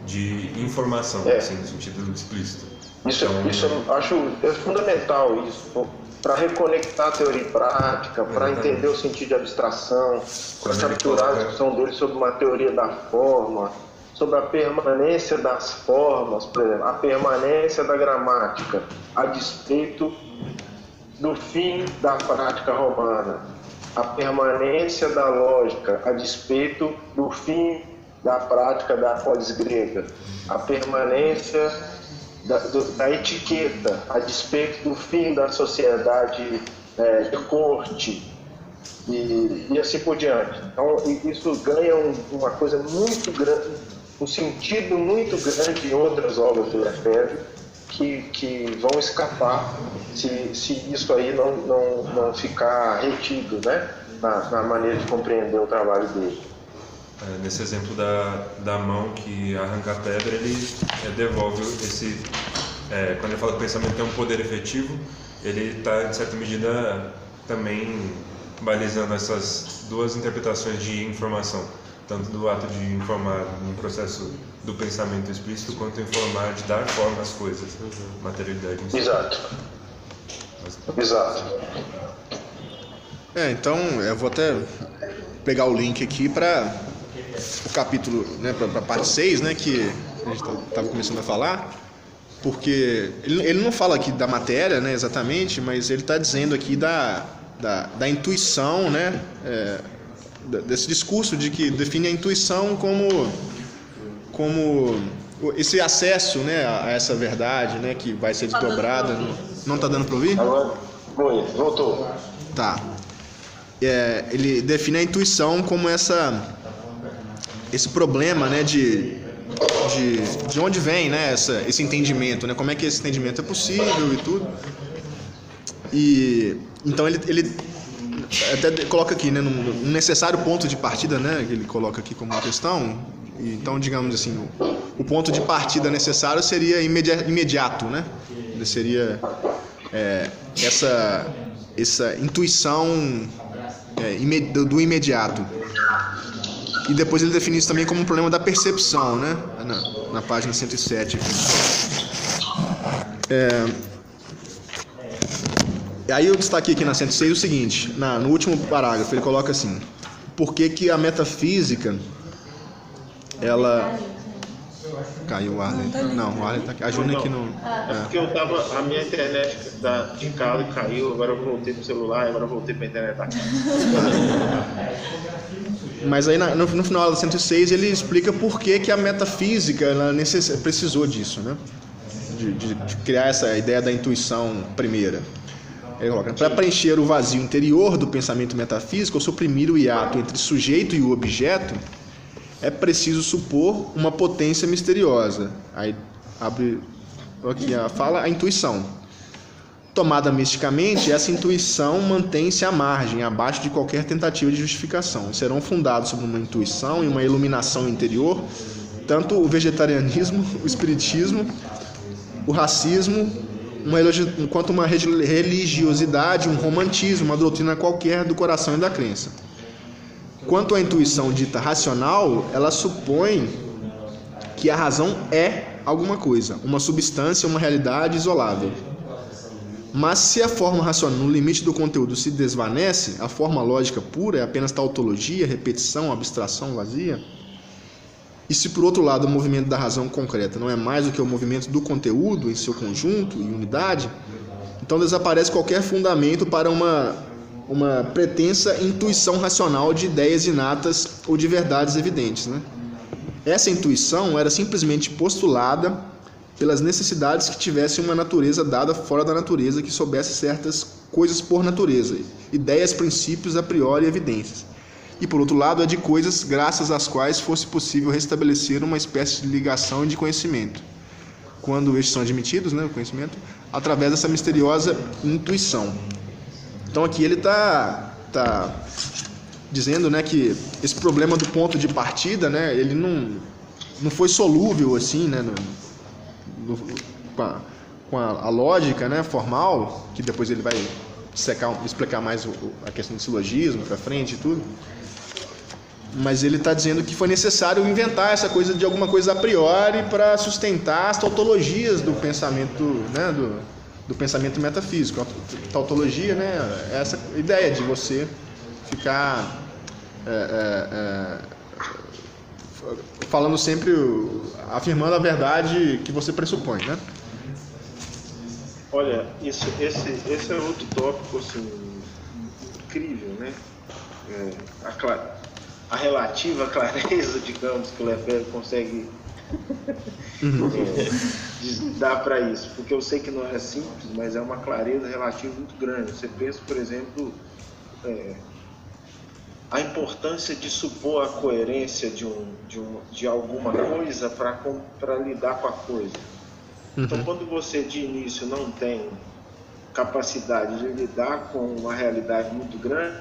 de informação, assim, no sentido explícito. Isso eu acho fundamental, isso, para reconectar a teoria e prática, para entender o sentido de abstração, para capturar a discussão dele sobre uma teoria da forma, sobre a permanência das formas, por exemplo, a permanência da gramática, a despeito do fim da prática romana, a permanência da lógica, a despeito do fim da prática da polis grega, a permanência da etiqueta, a despeito do fim da sociedade de corte, e assim por diante. Então, isso ganha uma coisa muito grande, um sentido muito grande em outras obras do Lefebvre, que vão escapar se isso aí não ficar retido, né, na maneira de compreender o trabalho dele. Nesse exemplo da mão que arranca a pedra, ele devolve esse... quando ele fala que o pensamento tem um poder efetivo, ele está, em certa medida, também balizando essas duas interpretações de informação, tanto do ato de informar no processo do pensamento explícito, quanto informar de dar forma às coisas, materialidade em si. Exato. Exato. Então, eu vou até pegar o link aqui para o capítulo, né, para a parte 6, né, que a gente estava começando a falar, porque ele não fala aqui da matéria, né, exatamente, mas ele está dizendo aqui da intuição, né, desse discurso de que define a intuição como esse acesso, né, a essa verdade, né, que vai ser desdobrada. Não está dando para ouvir? Agora, voltou. Tá. Ele define a intuição como esse problema, né, de onde vem, né, esse entendimento, né, como é que esse entendimento é possível e tudo. E então ele até coloca aqui, né, um necessário ponto de partida, né, que ele coloca aqui como uma questão. Então, digamos assim, o ponto de partida necessário seria imediato, né? Ele seria essa intuição do imediato. E depois ele define isso também como um problema da percepção, né? Na página 107. Aí eu destaquei aqui na 106 o seguinte, no último parágrafo ele coloca assim: por que a metafísica, ela... Caiu o Arlen. Não, o Arlen tá aqui. A Júnia aqui não... Porque a minha internet de casa caiu, agora eu voltei pro celular, agora eu voltei pra internet aqui. Mas aí no final da 106 ele explica por que a metafísica ela precisou disso, né? De criar essa ideia da intuição primeira. Ele coloca: para preencher o vazio interior do pensamento metafísico ou suprimir o hiato entre sujeito e o objeto, é preciso supor uma potência misteriosa. Aí abre aqui a intuição. Tomada misticamente, essa intuição mantém-se à margem, abaixo de qualquer tentativa de justificação. Serão fundados sobre uma intuição e uma iluminação interior tanto o vegetarianismo, o espiritismo, o racismo, quanto uma religiosidade, um romantismo, uma doutrina qualquer do coração e da crença. Quanto à intuição dita racional, ela supõe que a razão é alguma coisa, uma substância, uma realidade isolável. Mas se a forma racional no limite do conteúdo se desvanece, a forma lógica pura é apenas tautologia, repetição, abstração vazia. E se por outro lado o movimento da razão concreta não é mais do que o movimento do conteúdo em seu conjunto e unidade, então desaparece qualquer fundamento para uma pretensa intuição racional de ideias inatas ou de verdades evidentes, né? Essa intuição era simplesmente postulada pelas necessidades que tivessem uma natureza dada fora da natureza, que soubesse certas coisas por natureza, ideias, princípios a priori e evidências. E por outro lado, é de coisas graças às quais fosse possível restabelecer uma espécie de ligação e de conhecimento, quando estes são admitidos, né, o conhecimento, através dessa misteriosa intuição. Então aqui ele está dizendo, né, que esse problema do ponto de partida, né, ele não foi solúvel assim, né, com a lógica, né, formal, que depois ele vai explicar mais a questão do silogismo para frente e tudo. Mas ele está dizendo que foi necessário inventar essa coisa de alguma coisa a priori para sustentar as tautologias do pensamento, né, do pensamento metafísico. A tautologia, né, é essa ideia de você ficar falando sempre, afirmando a verdade que você pressupõe, né? Olha, esse é outro tópico assim, incrível, né? A relativa clareza, digamos, que o Lefebvre consegue dar para isso, porque eu sei que não é simples, mas é uma clareza relativa muito grande. Você pensa, por exemplo, a importância de supor a coerência de alguma coisa para lidar com a coisa. Então, quando você de início não tem capacidade de lidar com uma realidade muito grande,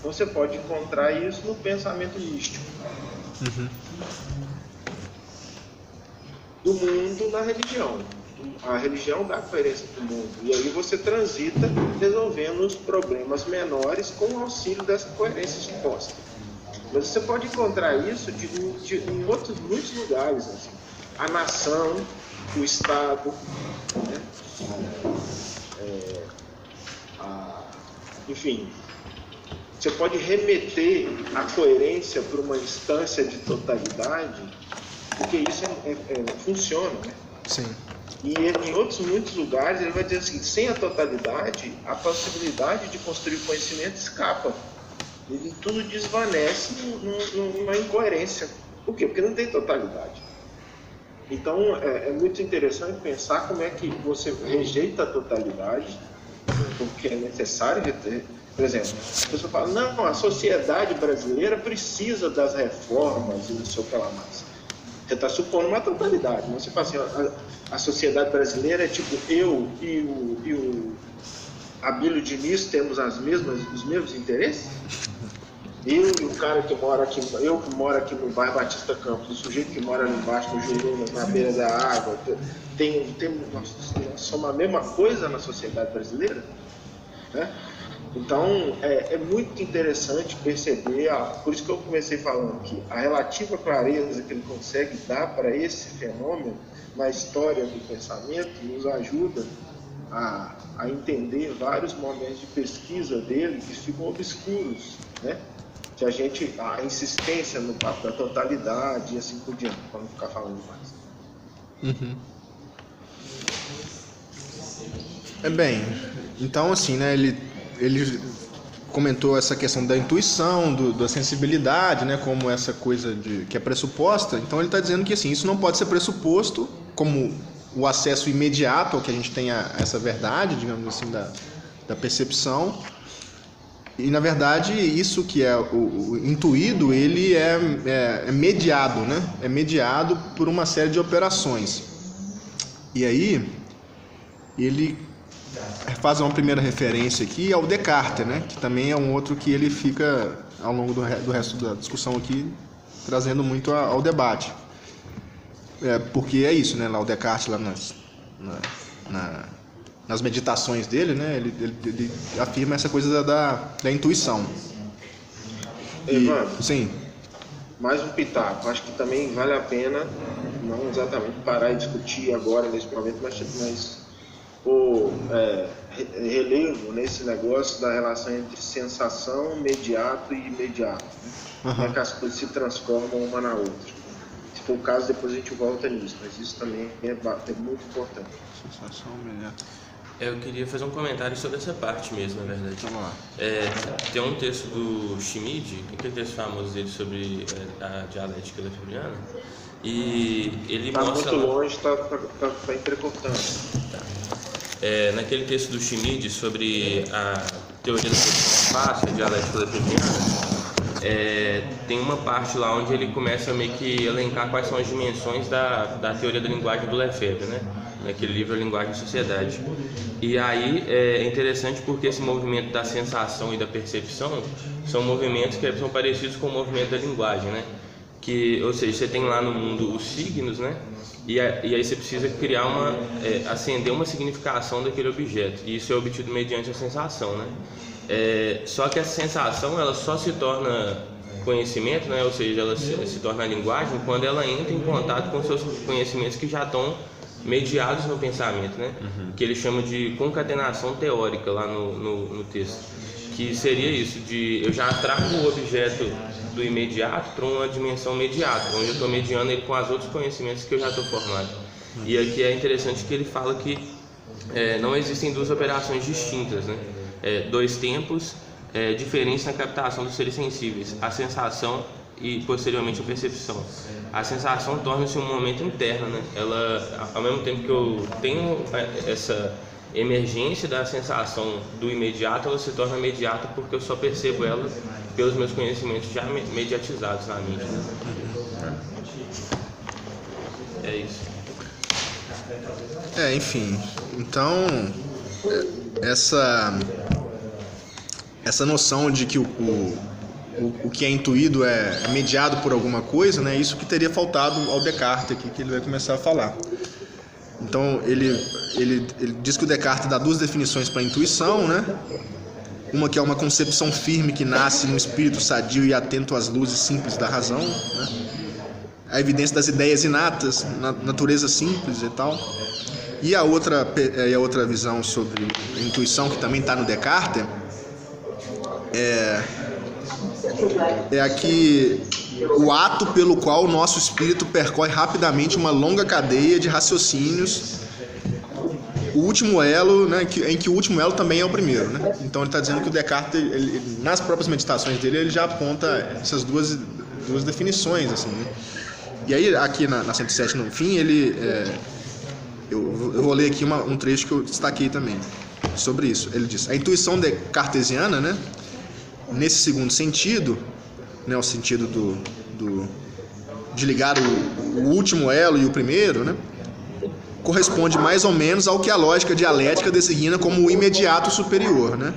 você pode encontrar isso no pensamento místico do mundo na religião. A religião dá coerência para o mundo, e aí você transita resolvendo os problemas menores com o auxílio dessa coerência exposta. Mas você pode encontrar isso em outros muitos lugares, assim. A nação, o Estado, né? Enfim, você pode remeter a coerência para uma instância de totalidade, porque isso funciona, né? Sim. E em outros muitos lugares ele vai dizer assim, sem a totalidade, a possibilidade de construir conhecimento escapa. E tudo desvanece numa incoerência. Por quê? Porque não tem totalidade. Então é muito interessante pensar como é que você rejeita a totalidade, porque é necessário ter. Por exemplo, a pessoa fala, não, a sociedade brasileira precisa das reformas e não sei o que lá mais. Você está supondo uma totalidade. Você fala assim, a sociedade brasileira é tipo eu e o Abílio Diniz temos os mesmos interesses? Eu e o cara que mora aqui, eu que moro aqui no bairro Batista Campos, o sujeito que mora ali embaixo no Juruna, na beira da água, nós somos a mesma coisa na sociedade brasileira, né? Então é muito interessante perceber, por isso que eu comecei falando que a relativa clareza que ele consegue dar para esse fenômeno na história do pensamento nos ajuda a entender vários momentos de pesquisa dele que ficam obscuros, né? Que a insistência no papo da totalidade e assim por diante, para não ficar falando mais. Bem, então assim, né, ele comentou essa questão da intuição, da sensibilidade, né, como essa coisa que é pressuposta. Então ele está dizendo que assim, isso não pode ser pressuposto como o acesso imediato ao que a gente tem a essa verdade, digamos assim, da percepção. E na verdade isso que é o intuído, ele é mediado, né? É mediado por uma série de operações. E aí ele faz uma primeira referência aqui ao Descartes, né? Que também é um outro que ele fica ao longo do resto da discussão aqui trazendo muito ao debate. Porque é isso, né? Lá o Descartes lá nas meditações dele, né? Ele afirma essa coisa da intuição. Evandro, sim. Mais um pitaco. Acho que também vale a pena, não exatamente parar e discutir agora nesse momento, mas o relevo nesse negócio da relação entre sensação, mediato e imediato. Né? Como é que as coisas se transformam uma na outra. Se for o caso, depois a gente volta nisso, mas isso também é muito importante. Sensação, imediata. Eu queria fazer um comentário sobre essa parte mesmo, na verdade. Vamos lá. Tem um texto do Schmid, aquele texto famoso dele sobre a dialética lefebvriana, e ele mostra... Muito longe, está entrecortando. Tá. Naquele texto do Schmid sobre a teoria da percepção fácil, a dialética lefebvriana, tem uma parte lá onde ele começa a meio que elencar quais são as dimensões da teoria da linguagem do Lefebvre, né? Naquele livro A Linguagem e Sociedade. E aí é interessante porque esse movimento da sensação e da percepção são movimentos que são parecidos com o movimento da linguagem, né? Ou seja, você tem lá no mundo os signos, né? E aí você precisa criar acender uma significação daquele objeto. E isso é obtido mediante a sensação, né? Só que essa sensação ela só se torna conhecimento, né? Ou seja, ela se torna linguagem quando ela entra em contato com seus conhecimentos que já estão mediados no pensamento, né? Que ele chama de concatenação teórica lá no texto, que seria isso, de eu já trago o objeto do imediato para uma dimensão mediata, onde eu estou mediando ele com os outros conhecimentos que eu já estou formado. E aqui é interessante que ele fala que não existem duas operações distintas, né? Dois tempos diferentes na captação dos seres sensíveis, a sensação e posteriormente a percepção. A sensação torna-se um momento interno, né? Ela, ao mesmo tempo que eu tenho essa emergência da sensação do imediato, ela se torna imediata porque eu só percebo ela pelos meus conhecimentos já mediatizados na mente, né? É isso. Enfim, então essa noção de que o que é intuído é mediado por alguma coisa, né? Isso que teria faltado ao Descartes aqui, que ele vai começar a falar. Então ele diz que o Descartes dá duas definições para a intuição, né? Uma que é uma concepção firme que nasce no espírito sadio e atento às luzes simples da razão, né? A evidência das ideias inatas, natureza simples e tal. E a outra visão sobre a intuição, que também está no Descartes, é aqui o ato pelo qual o nosso espírito percorre rapidamente uma longa cadeia de raciocínios, o último elo, né, em que o último elo também é o primeiro, né? Então ele está dizendo que o Descartes, nas próprias meditações dele, ele já aponta essas duas definições, assim, né? E aí aqui na 107 no fim, eu vou ler aqui um trecho que eu destaquei também sobre isso. Ele diz: a intuição cartesiana, né, nesse segundo sentido, né, o sentido de ligar o último elo e o primeiro, né, corresponde mais ou menos ao que a lógica dialética designa como o imediato superior, né,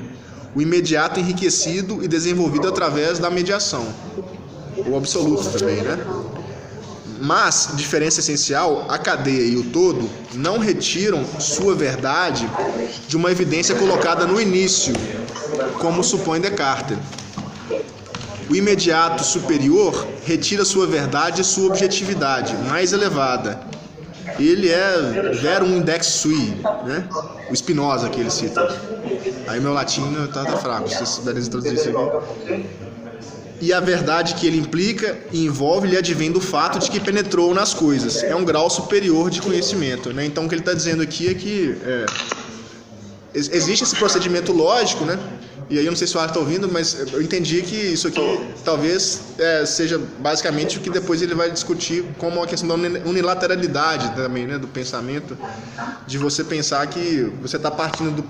o imediato enriquecido e desenvolvido através da mediação, o absoluto também, né. Mas, diferença essencial, a cadeia e o todo não retiram sua verdade de uma evidência colocada no início, como supõe Descartes. O imediato superior retira sua verdade e sua objetividade mais elevada. Ele é verum index sui, né? O Spinoza que ele cita. Aí meu latim tá fraco, se vocês puderem traduzir isso aqui. E a verdade que ele implica e envolve lhe advém do fato de que penetrou nas coisas. É um grau superior de conhecimento, né? Então o que ele está dizendo aqui é que existe esse procedimento lógico, né? E aí eu não sei se o Arthur está ouvindo, mas eu entendi que isso aqui talvez seja basicamente o que depois ele vai discutir como a questão da unilateralidade também, né? Do pensamento, de você pensar que você está partindo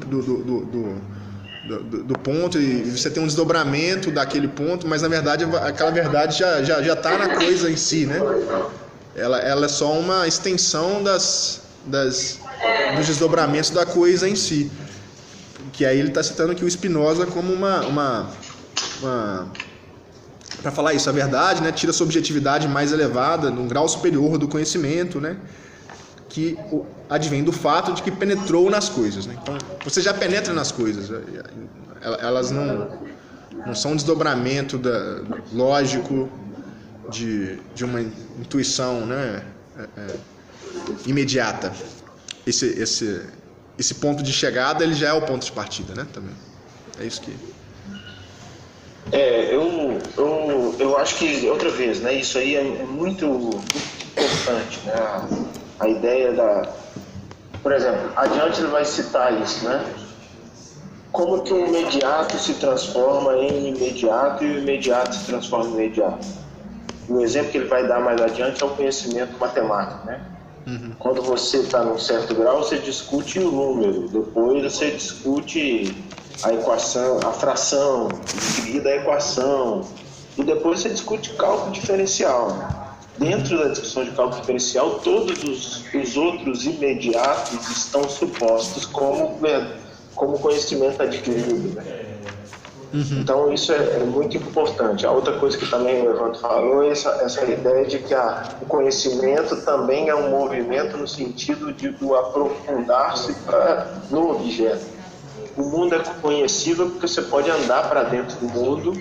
do ponto e você tem um desdobramento daquele ponto, mas na verdade aquela verdade já está na coisa em si, né? Ela é só uma extensão dos desdobramentos da coisa em si. Que aí ele está citando aqui o Spinoza como para falar isso, a verdade, né, tira sua objetividade mais elevada, num grau superior do conhecimento, né, que advém do fato de que penetrou nas coisas, né? Então, você já penetra nas coisas, elas não são um desdobramento lógico de uma intuição, né, imediata. Esse ponto de chegada, ele já é o ponto de partida, né, também. É isso que... Eu acho que, outra vez, né, isso aí é muito importante, né, a ideia por exemplo, adiante ele vai citar isso, né, como que o imediato se transforma em imediato e o imediato se transforma em imediato. O exemplo que ele vai dar mais adiante é o conhecimento matemático, né. Quando você está num certo grau, você discute o número, depois você discute a equação, a fração, em seguida a equação, e depois você discute cálculo diferencial. Dentro da discussão de cálculo diferencial, todos os outros imediatos estão supostos como conhecimento adquirido, né? Então isso é muito importante. A outra coisa que também o Evandro falou é essa ideia de que o conhecimento também é um movimento no sentido de aprofundar-se no objeto. O mundo é conhecível porque você pode andar para dentro do mundo,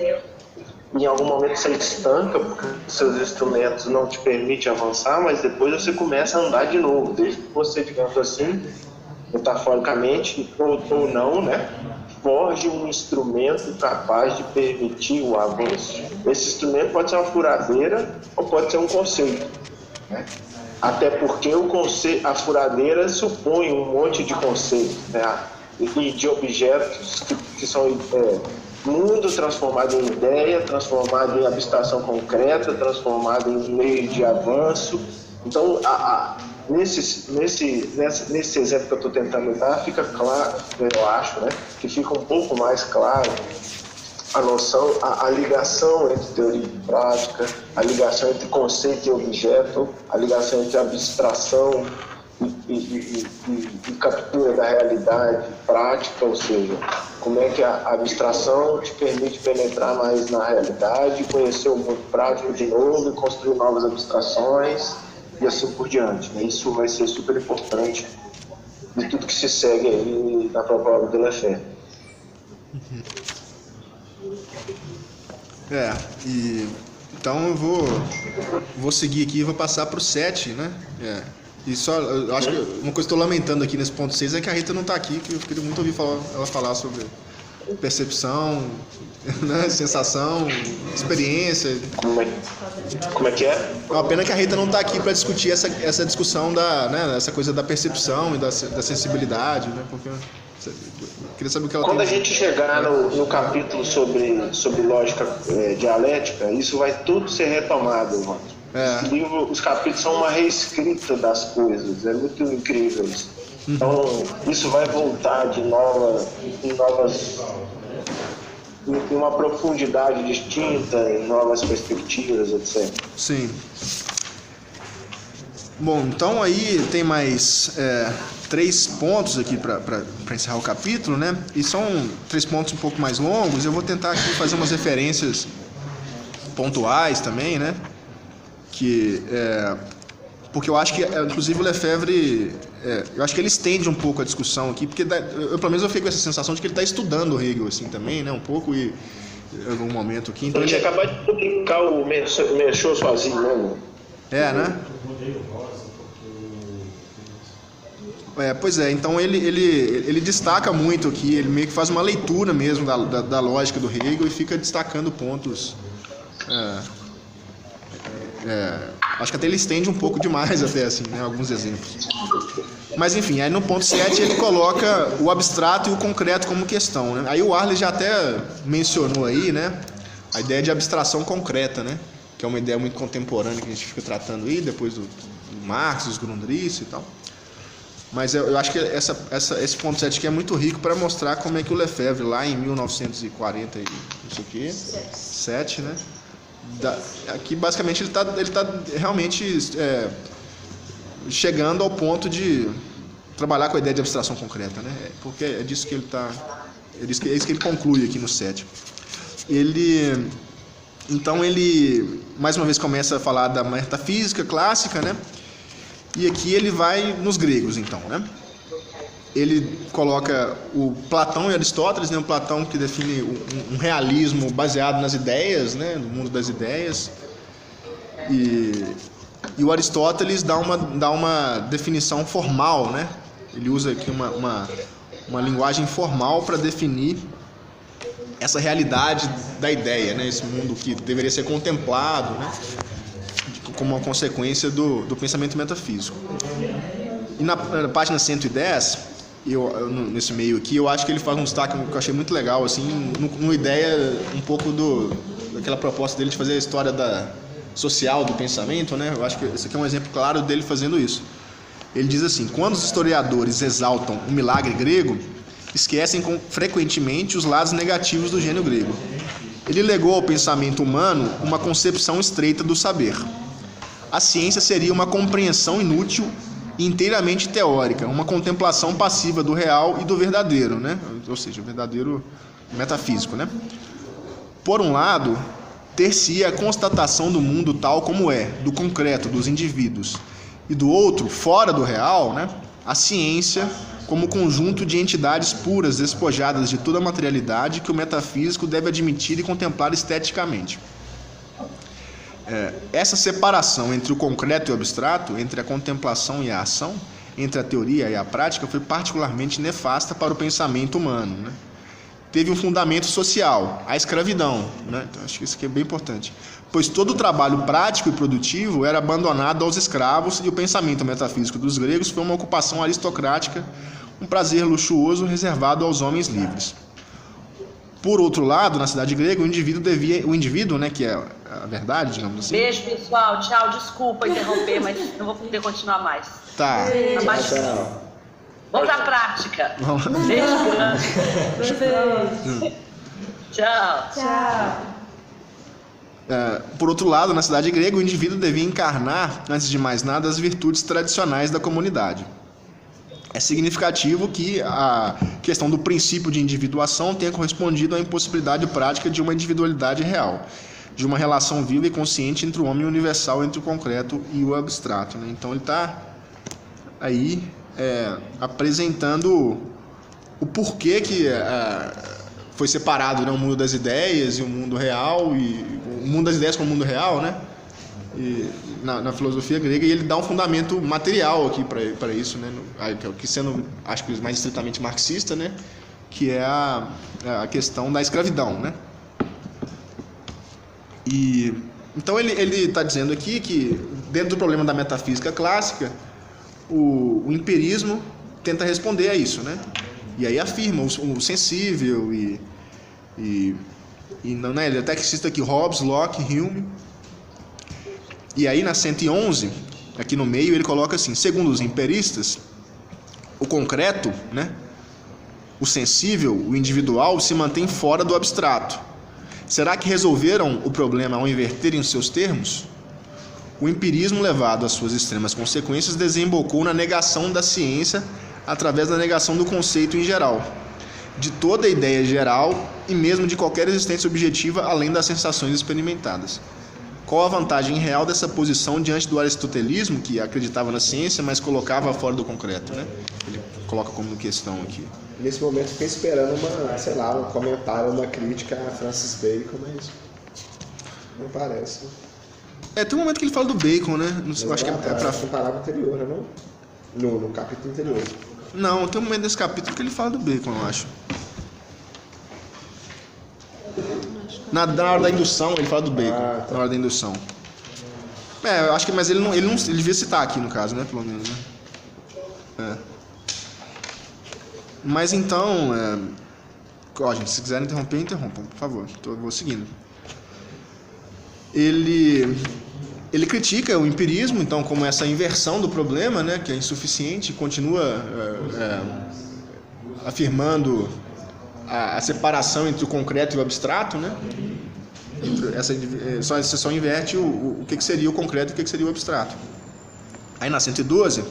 em algum momento você estanca porque seus instrumentos não te permitem avançar, mas depois você começa a andar de novo, desde que você, digamos assim, metaforicamente ou não, né, forje um instrumento capaz de permitir o avanço. Esse instrumento pode ser uma furadeira ou pode ser um conceito, né? Até porque a furadeira supõe um monte de conceitos, né? E de objetos que são mundo transformado em ideia, transformado em abstração concreta, transformado em meio de avanço. Então, nesse exemplo que eu estou tentando dar, fica claro, eu acho, né, que fica um pouco mais claro a noção, a ligação entre teoria e prática, a ligação entre conceito e objeto, a ligação entre abstração e captura da realidade prática, ou seja, como é que a abstração te permite penetrar mais na realidade, conhecer o mundo prático de novo e construir novas abstrações e assim por diante, né? Isso vai ser super importante de tudo que se segue aí na própria obra do Lefebvre. Então eu vou seguir aqui e vou passar para o 7, né? E só, eu acho que uma coisa que estou lamentando aqui nesse ponto 6 é que a Rita não está aqui, que eu queria muito ouvir ela falar sobre percepção, né? Sensação, experiência. Como é que é? É uma pena que a Rita não está aqui para discutir essa discussão essa coisa da percepção e da sensibilidade, né? Porque eu queria saber o que ela Quando tem. a gente chegar no capítulo sobre lógica dialética, isso vai tudo ser retomado, irmão. Esse livro, os capítulos são uma reescrita das coisas, é muito incrível isso. Então, isso vai voltar de em uma profundidade distinta, em novas perspectivas, etc. Sim. Bom, então aí tem mais 3 pontos aqui para encerrar o capítulo, né? E são 3 pontos um pouco mais longos. Eu vou tentar aqui fazer umas referências pontuais também, né? Porque eu acho que, inclusive, o Lefebvre, eu acho que ele estende um pouco a discussão aqui, porque pelo menos eu fiquei com essa sensação de que ele está estudando o Hegel, assim, também, né, um pouco, e em algum momento aqui. Então, ele tinha acabado de publicar o Mexeu sozinho, né? Né? Pois é, então ele destaca muito aqui, ele meio que faz uma leitura mesmo da lógica do Hegel e fica destacando pontos... acho que até ele estende um pouco demais até assim, né, alguns exemplos. Mas enfim, aí no ponto 7 ele coloca o abstrato e o concreto como questão, né? Aí o Arles já até mencionou aí, né, a ideia de abstração concreta, né, que é uma ideia muito contemporânea que a gente fica tratando aí, depois do Marx, dos Grundrisse e tal. Mas eu acho que esse ponto 7 aqui é muito rico para mostrar como é que o Lefebvre, lá em 1940 e não sei o quê, 7, né, aqui basicamente ele tá realmente chegando ao ponto de trabalhar com a ideia de abstração concreta, né? Porque é disso que ele está, é isso que ele conclui aqui no 7. Então ele mais uma vez começa a falar da metafísica clássica, né? E aqui ele vai nos gregos, então, né? Ele coloca o Platão e Aristóteles, né? O Platão que define um realismo baseado nas ideias, né? No mundo das ideias. E o Aristóteles dá uma definição formal, né? Ele usa aqui uma linguagem formal para definir essa realidade da ideia, né? Esse mundo que deveria ser contemplado, né? Como uma consequência do pensamento metafísico. E na página 110, nesse meio aqui, eu acho que ele faz um destaque que eu achei muito legal, assim, numa ideia um pouco daquela proposta dele de fazer a história social do pensamento, né? Eu acho que esse aqui é um exemplo claro dele fazendo isso. Ele diz assim: quando os historiadores exaltam o milagre grego, esquecem frequentemente os lados negativos do gênio grego. Ele legou ao pensamento humano uma concepção estreita do saber. A ciência seria uma compreensão inútil e inteiramente teórica, uma contemplação passiva do real e do verdadeiro, né? Ou seja, o verdadeiro metafísico, né? Por um lado, ter-se-ia a constatação do mundo tal como é, do concreto, dos indivíduos, e do outro, fora do real, né? A ciência como conjunto de entidades puras, despojadas de toda a materialidade que o metafísico deve admitir e contemplar esteticamente. Essa separação entre o concreto e o abstrato, entre a contemplação e a ação, entre a teoria e a prática, foi particularmente nefasta para o pensamento humano, né? teve um fundamento social, a escravidão, né? Então, acho que isso aqui é bem importante. Pois todo o trabalho prático e produtivo era abandonado aos escravos e o pensamento metafísico dos gregos foi uma ocupação aristocrática, um prazer luxuoso reservado aos homens livres. Por outro lado, na cidade grega, o indivíduo, né, que é a verdade, digamos assim. Beijo, pessoal. Tchau. Desculpa interromper, mas não vou poder continuar mais. Tá. Vamos à prática. Beijo grande. Tchau. Por outro lado, na cidade grega, o indivíduo devia encarnar, antes de mais nada, as virtudes tradicionais da comunidade. É significativo que a questão do princípio de individuação tenha correspondido à impossibilidade prática de uma individualidade real, de uma relação viva e consciente entre o homem universal, entre o concreto e o abstrato, né? Então ele está aí apresentando o porquê que foi separado, né, o mundo das ideias e o mundo real, e o mundo das ideias com o mundo real, né? E na filosofia grega, e ele dá um fundamento material aqui para isso, né? Que sendo, acho que mais estritamente marxista, né? Que é a questão da escravidão, né? E então ele está dizendo aqui que dentro do problema da metafísica clássica, o empirismo tenta responder a isso, né? E aí afirma o sensível e não, né? Ele até que cita aqui Hobbes, Locke, Hume. E aí na 111, aqui no meio, ele coloca assim: segundo os empiristas, o concreto, né, o sensível, o individual, se mantém fora do abstrato. Será que resolveram o problema ao inverterem os seus termos? O empirismo, levado às suas extremas consequências, desembocou na negação da ciência através da negação do conceito em geral, de toda a ideia geral e mesmo de qualquer existência objetiva além das sensações experimentadas. Qual a vantagem real dessa posição diante do aristotelismo, que acreditava na ciência, mas colocava fora do concreto, né? Ele coloca como questão aqui. Nesse momento fiquei esperando um comentário, uma crítica a Francis Bacon, mas não parece. Tem um momento que ele fala do Bacon, né? Eu acho que é para no parágrafo anterior, né? Não? No capítulo anterior. Não, tem um momento desse capítulo que ele fala do Bacon, eu acho. Na hora da indução, ele fala do Bacon. Tá. Na hora da indução. Eu acho que, mas ele devia citar aqui, no caso, né? Pelo menos, né? Mas então, gente, se quiserem interromper, interrompam, por favor. Eu vou seguindo. Ele critica o empirismo, então, como essa inversão do problema, né? Que é insuficiente, continua afirmando a separação entre o concreto e o abstrato, né? Você só inverte o que seria o concreto e o que seria o abstrato. Aí na 112,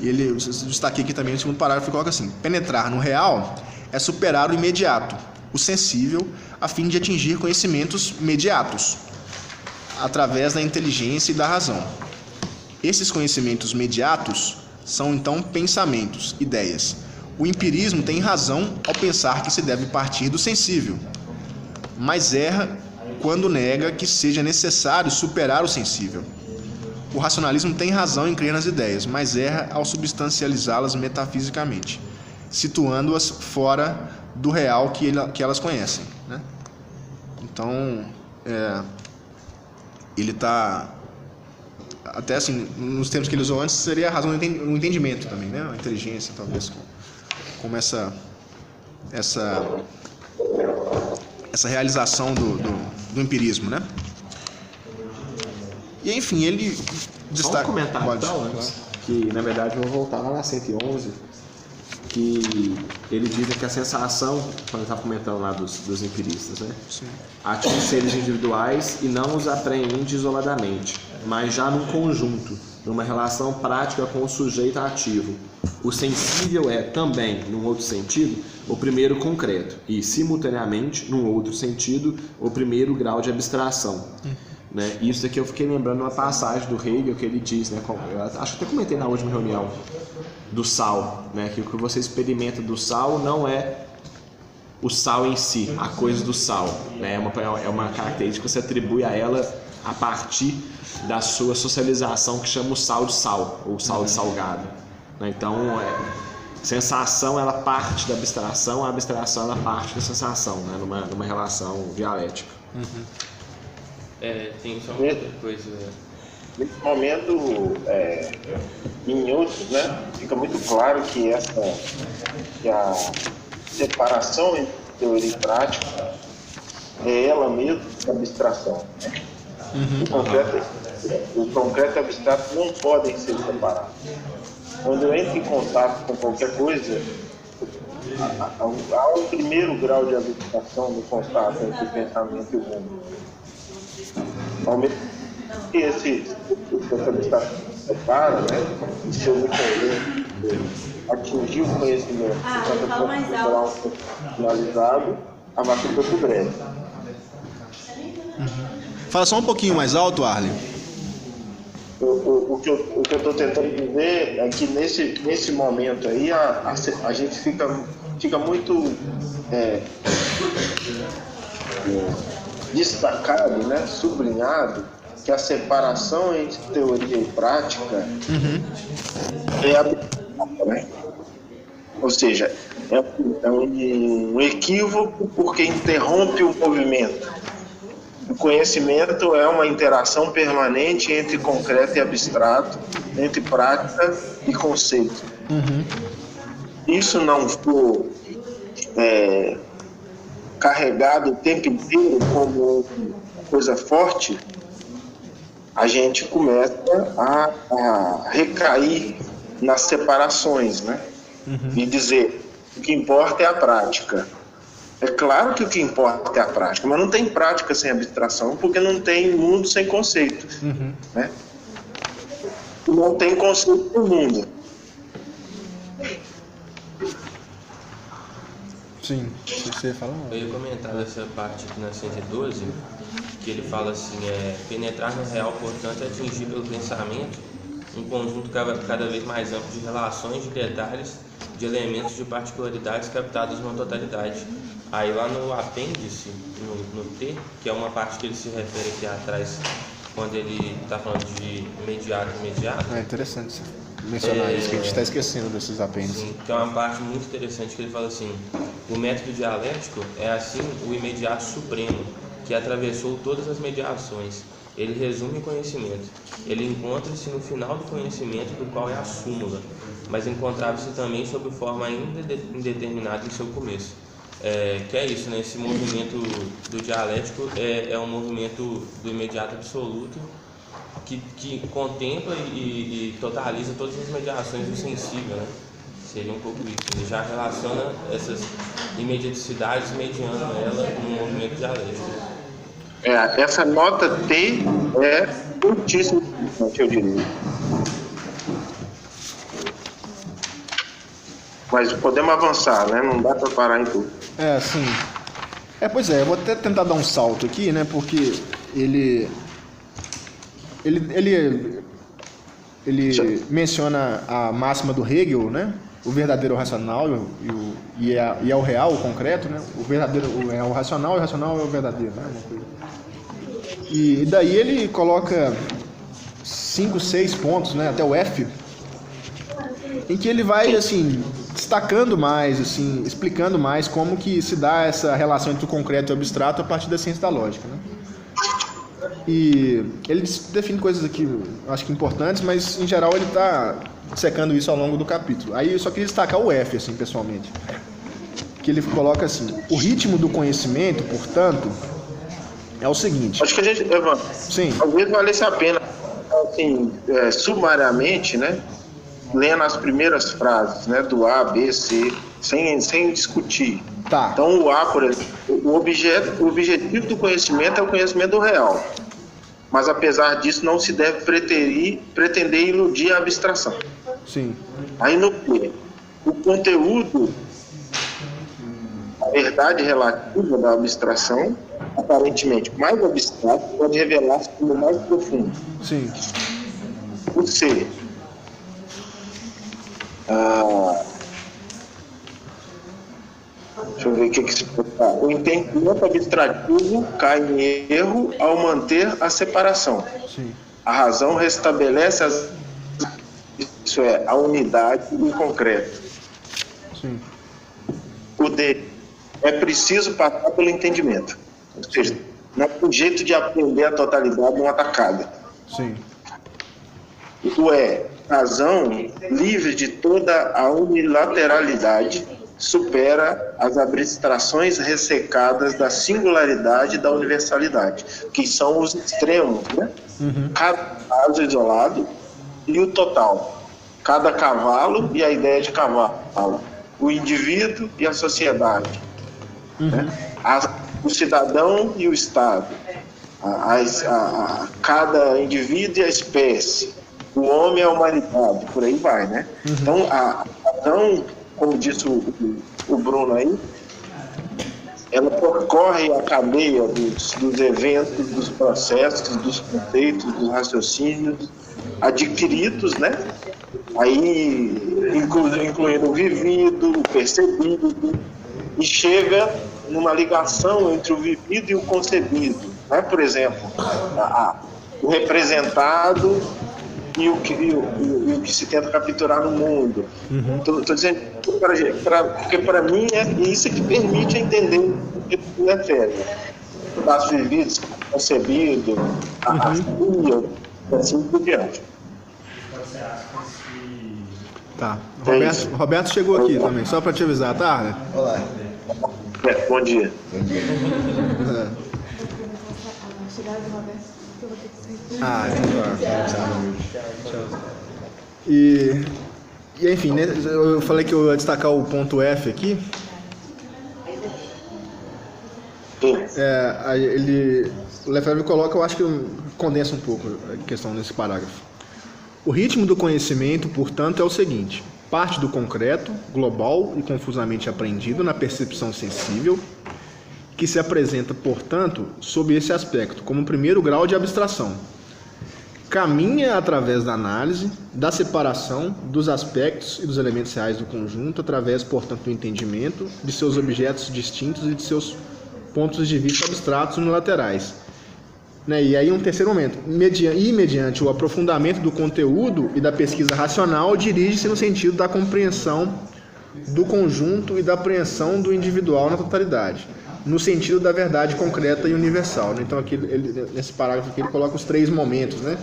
ele destaquei aqui também no segundo parágrafo, coloca assim: penetrar no real é superar o imediato, o sensível, a fim de atingir conhecimentos mediatos, através da inteligência e da razão. Esses conhecimentos mediatos são então pensamentos, ideias. O empirismo tem razão ao pensar que se deve partir do sensível, mas erra quando nega que seja necessário superar o sensível. O racionalismo tem razão em crer nas ideias, mas erra ao substancializá-las metafisicamente, situando-as fora do real que elas conhecem, né? Então, ele está, até assim, nos termos que ele usou antes, seria a razão do entendimento também, né? A inteligência, talvez, como essa realização do empirismo, né? E enfim, ele destaca... Só um comentário, então, que na verdade eu vou voltar lá na 111, que ele diz que a sensação, quando ele está comentando lá dos empiristas, né? Sim. Atinge seres individuais e não os apreende isoladamente, mas já num conjunto, numa relação prática com o sujeito ativo. O sensível é também, num outro sentido, o primeiro concreto e, simultaneamente, num outro sentido, o primeiro grau de abstração. Né? Isso aqui eu fiquei lembrando uma passagem do Hegel que ele diz, né? Eu acho que até comentei na última reunião, do sal, né? Que o que você experimenta do sal não é o sal em si, a coisa do sal, né? É uma característica que você atribui a ela a partir da sua socialização, que chama o sal de sal, ou sal de salgado. Então, sensação ela parte da abstração, a abstração ela parte da sensação, né? numa relação dialética. Tem só uma outra coisa. Nesse momento, em outros, né, fica muito claro que a separação entre teoria e prática é ela mesma a abstração. O concreto e o abstrato não podem ser separados. Quando eu entro em contato com qualquer coisa, há um primeiro grau de abstração no contato entre o pensamento e o mundo. Ao mesmo que essa abstração separa, né? Se eu me atingir o conhecimento finalizado, a máquina foi breve. Fala só um pouquinho mais alto, Arlen. O que eu estou tentando dizer é que nesse momento aí a gente fica muito destacado, né, sublinhado, que a separação entre teoria e prática é abstrata, né? Ou seja, é um equívoco porque interrompe o movimento. O conhecimento é uma interação permanente entre concreto e abstrato, entre prática e conceito. Isso não for carregado o tempo inteiro como coisa forte, a gente começa a recair nas separações, né? E dizer o que importa é a prática. É claro que o que importa é a prática, mas não tem prática sem abstração, porque não tem mundo sem conceito. Né? Não tem conceito no mundo. Sim, você fala. Eu ia comentar dessa parte aqui na 112, que ele fala assim, penetrar no real, portanto, é atingir pelo pensamento um conjunto cada vez mais amplo de relações, de detalhes, de elementos, de particularidades captados numa totalidade. Aí lá no apêndice, no T, que é uma parte que ele se refere aqui atrás, quando ele está falando de imediato. É interessante mencionar isso, que a gente está esquecendo desses apêndices. Sim, que é uma parte muito interessante, que ele fala assim: o método dialético é assim o imediato supremo, que atravessou todas as mediações. Ele resume o conhecimento. Ele encontra-se no final do conhecimento, do qual é a súmula, mas encontrava-se também sob forma ainda indeterminada em seu começo. Que é isso, né? Esse movimento do dialético é um movimento do imediato absoluto que contempla e totaliza todas as mediações do sensível, né? Seria um pouco isso. Ele já relaciona essas imediaticidades mediando ela no movimento dialético. Essa nota T é muitíssimo importante, eu diria. Mas podemos avançar, né? Não dá para parar em tudo. Sim. Pois é, eu vou até tentar dar um salto aqui, né? Porque ele menciona a máxima do Hegel, né? O verdadeiro é o racional e é o real, o concreto, né? O verdadeiro é o racional e o racional é o verdadeiro, né? Uma coisa. E daí ele coloca 5, 6 pontos, né? Até o F, em que ele vai, assim, destacando mais, assim, explicando mais como que se dá essa relação entre o concreto e o abstrato a partir da ciência da lógica, né? E ele define coisas aqui, eu acho que importantes, mas em geral ele está secando isso ao longo do capítulo. Aí eu só queria destacar o F, assim, pessoalmente, que ele coloca assim: o ritmo do conhecimento, portanto, é o seguinte. Acho que a gente, Evandro, talvez valesse a pena, assim, sumariamente, né, lendo as primeiras frases, né, do A, B, C, sem discutir. Tá. Então o A, por exemplo, o objetivo do conhecimento é o conhecimento real. Mas apesar disso não se deve pretender iludir a abstração. Sim. Aí no B, o conteúdo, a verdade relativa da abstração, aparentemente mais abstrato, pode revelar-se como mais profundo. Sim. O C, deixa eu ver o que se pode falar. O entendimento abstrativo cai em erro ao manter a separação. Sim. A razão restabelece a unidade em concreto. Sim. O D é preciso passar pelo entendimento. Ou seja, não tem jeito de aprender a totalidade numa tacada. Sim. O E, razão livre de toda a unilateralidade, supera as abstrações ressecadas da singularidade e da universalidade, que são os extremos, né? Cada caso isolado e o total. Cada cavalo e a ideia de cavalo. O indivíduo e a sociedade. Né? O cidadão e o Estado. Cada indivíduo e a espécie. O homem e a humanidade. Por aí vai, né? Então, a razão, como disse o Bruno aí, ela percorre a cadeia dos eventos, dos processos, dos conceitos, dos raciocínios adquiridos, né? Aí, incluindo o vivido, o percebido, e chega numa ligação entre o vivido e o concebido, né? Por exemplo, o representado e o que se tenta capturar no mundo. Estou dizendo porque para mim é isso que permite entender o que é fé. Os vividos, concebido, a filha, assim por diante. Tá. Roberto chegou aqui também, só para te avisar, tá, Arlen? Olá. Bom dia. E enfim, né, eu falei que eu ia destacar o ponto F aqui. O Lefebvre coloca, eu acho que condensa um pouco a questão nesse parágrafo. O ritmo do conhecimento, portanto, é o seguinte: parte do concreto, global e confusamente apreendido na percepção sensível, que se apresenta, portanto, sob esse aspecto, como primeiro grau de abstração. Caminha através da análise, da separação dos aspectos e dos elementos reais do conjunto, através, portanto, do entendimento de seus objetos distintos e de seus pontos de vista abstratos unilaterais. E aí um terceiro momento, mediante o aprofundamento do conteúdo e da pesquisa racional, dirige-se no sentido da compreensão do conjunto e da apreensão do individual na totalidade, no sentido da verdade concreta e universal. Então aqui, nesse parágrafo aqui ele coloca os três momentos, né?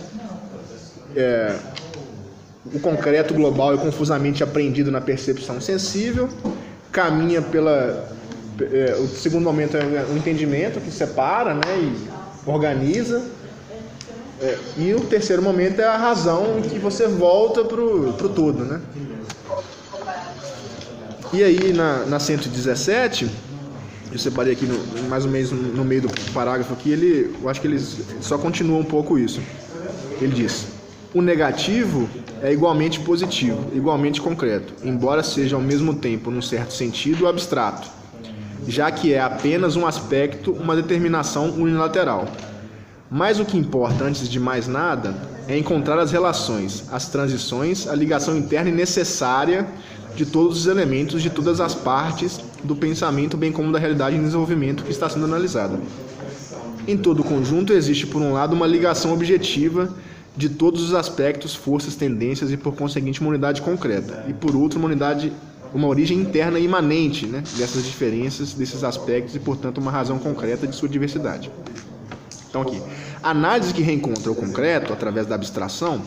O concreto global e confusamente apreendido na percepção sensível, caminha o segundo momento é o entendimento, que separa, né, e organiza, e o terceiro momento é a razão, em que você volta pro todo, né? E aí na 117, eu separei aqui mais ou menos no meio do parágrafo aqui, eu acho que ele só continua um pouco isso. Ele diz: o negativo é igualmente positivo, igualmente concreto, embora seja ao mesmo tempo, num certo sentido, abstrato, já que é apenas um aspecto, uma determinação unilateral. Mas o que importa, antes de mais nada, é encontrar as relações, as transições, a ligação interna e necessária de todos os elementos, de todas as partes do pensamento, bem como da realidade em desenvolvimento que está sendo analisada. Em todo o conjunto existe, por um lado, uma ligação objetiva de todos os aspectos, forças, tendências e, por conseguinte, uma unidade concreta, e, por outro, uma origem interna imanente, né, dessas diferenças, desses aspectos e, portanto, uma razão concreta de sua diversidade. Então, aqui, a análise que reencontra o concreto, através da abstração,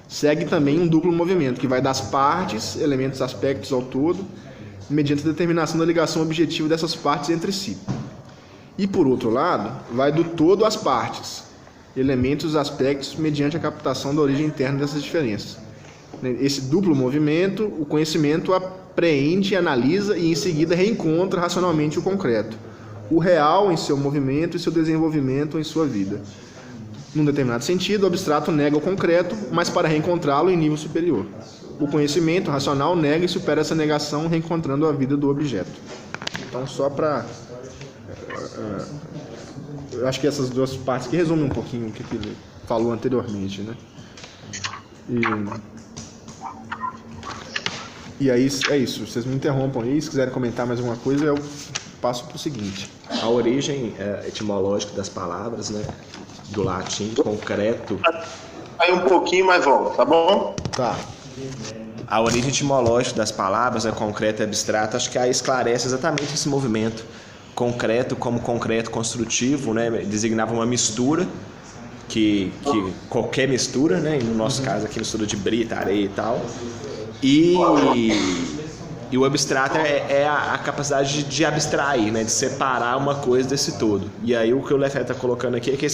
segue também um duplo movimento, que vai das partes, elementos, aspectos ao todo, mediante a determinação da ligação objetiva dessas partes entre si. E, por outro lado, vai do todo às partes, elementos, aspectos, mediante a captação da origem interna dessas diferenças. Esse duplo movimento, o conhecimento apreende, analisa e, em seguida, reencontra racionalmente o concreto, o real em seu movimento e seu desenvolvimento em sua vida. Num determinado sentido, o abstrato nega o concreto, mas para reencontrá-lo em nível superior. O conhecimento racional nega e supera essa negação, reencontrando a vida do objeto. Então, só para... eu acho que essas duas partes que resumem um pouquinho o que ele falou anteriormente, né? E aí é isso. Vocês me interrompam aí, se quiserem comentar mais alguma coisa, eu passo para o seguinte. A origem etimológica das palavras, né? Do latim, concreto. Aí um pouquinho, mas volta, tá bom? Tá. a origem etimológica das palavras, né, concreto e abstrato, acho que aí esclarece exatamente esse movimento. Concreto como concreto construtivo, né, designava uma mistura, que qualquer mistura, né, no nosso caso aqui mistura de brita, areia e tal, e o abstrato é a capacidade de abstrair, né, de separar uma coisa desse todo. E aí o que o Lefebvre está colocando aqui é que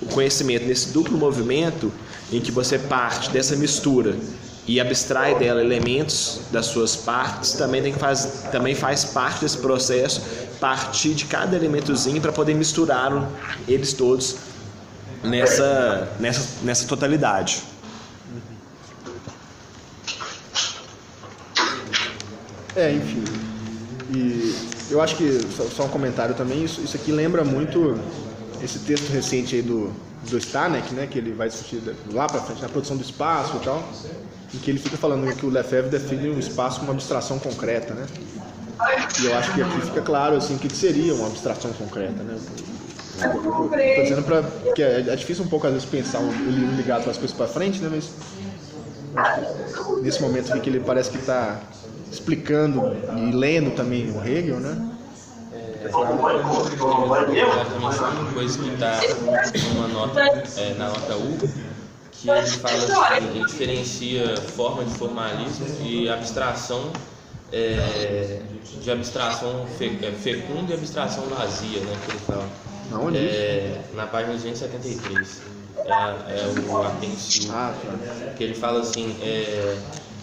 o conhecimento desse duplo movimento, em que você parte dessa mistura e abstrai dela elementos das suas partes, também faz parte desse processo, partir de cada elementozinho para poder misturar eles todos nessa totalidade. Enfim. E eu acho que, só um comentário também, isso aqui lembra muito esse texto recente aí do Stanek, né, que ele vai discutir lá para frente, na produção do espaço e tal, em que ele fica falando que o Lefebvre define o espaço como uma abstração concreta, né? E eu acho que aqui fica claro assim, o que seria uma abstração concreta, né? Estou dizendo que é difícil um pouco às vezes pensar o livro ligado com as coisas para frente, né? Mas nesse momento aqui que ele parece que está explicando e lendo também o Hegel, né? Uma coisa que está numa nota, na nota U, que ele fala assim, ele diferencia forma de formalismo e abstração, de abstração fecunda e abstração vazia, né, que ele fala. Na página 273. É o apêndice, que ele fala assim,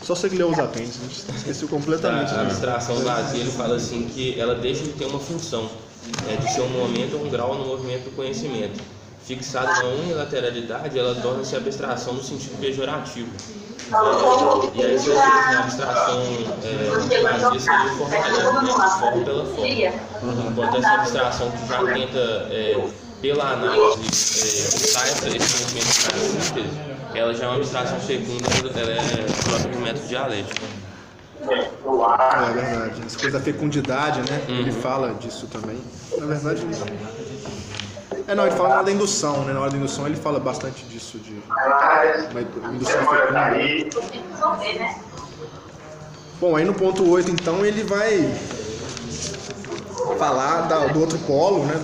só você que leu os apêndices, esqueci completamente. A abstração vazia, ele fala assim que ela deixa de ter uma função, de ser um momento ou um grau no movimento do conhecimento. Fixada na unilateralidade, ela torna-se abstração no sentido pejorativo. E aí, se você tem a abstração vazia, seria formalismo, né? Forma pela forma. Enquanto essa abstração que já tenta, pela análise, fixar esse movimento na síntese, ela já é uma abstração fecunda, ela é própria do método dialético. É verdade. Essa coisa da fecundidade, né? Ele fala disso também. Na verdade, ele fala na hora da indução, né? Na hora da indução ele fala bastante disso, de uma indução fecunda. Bom, aí no ponto 8, então, ele vai falar do outro polo, né?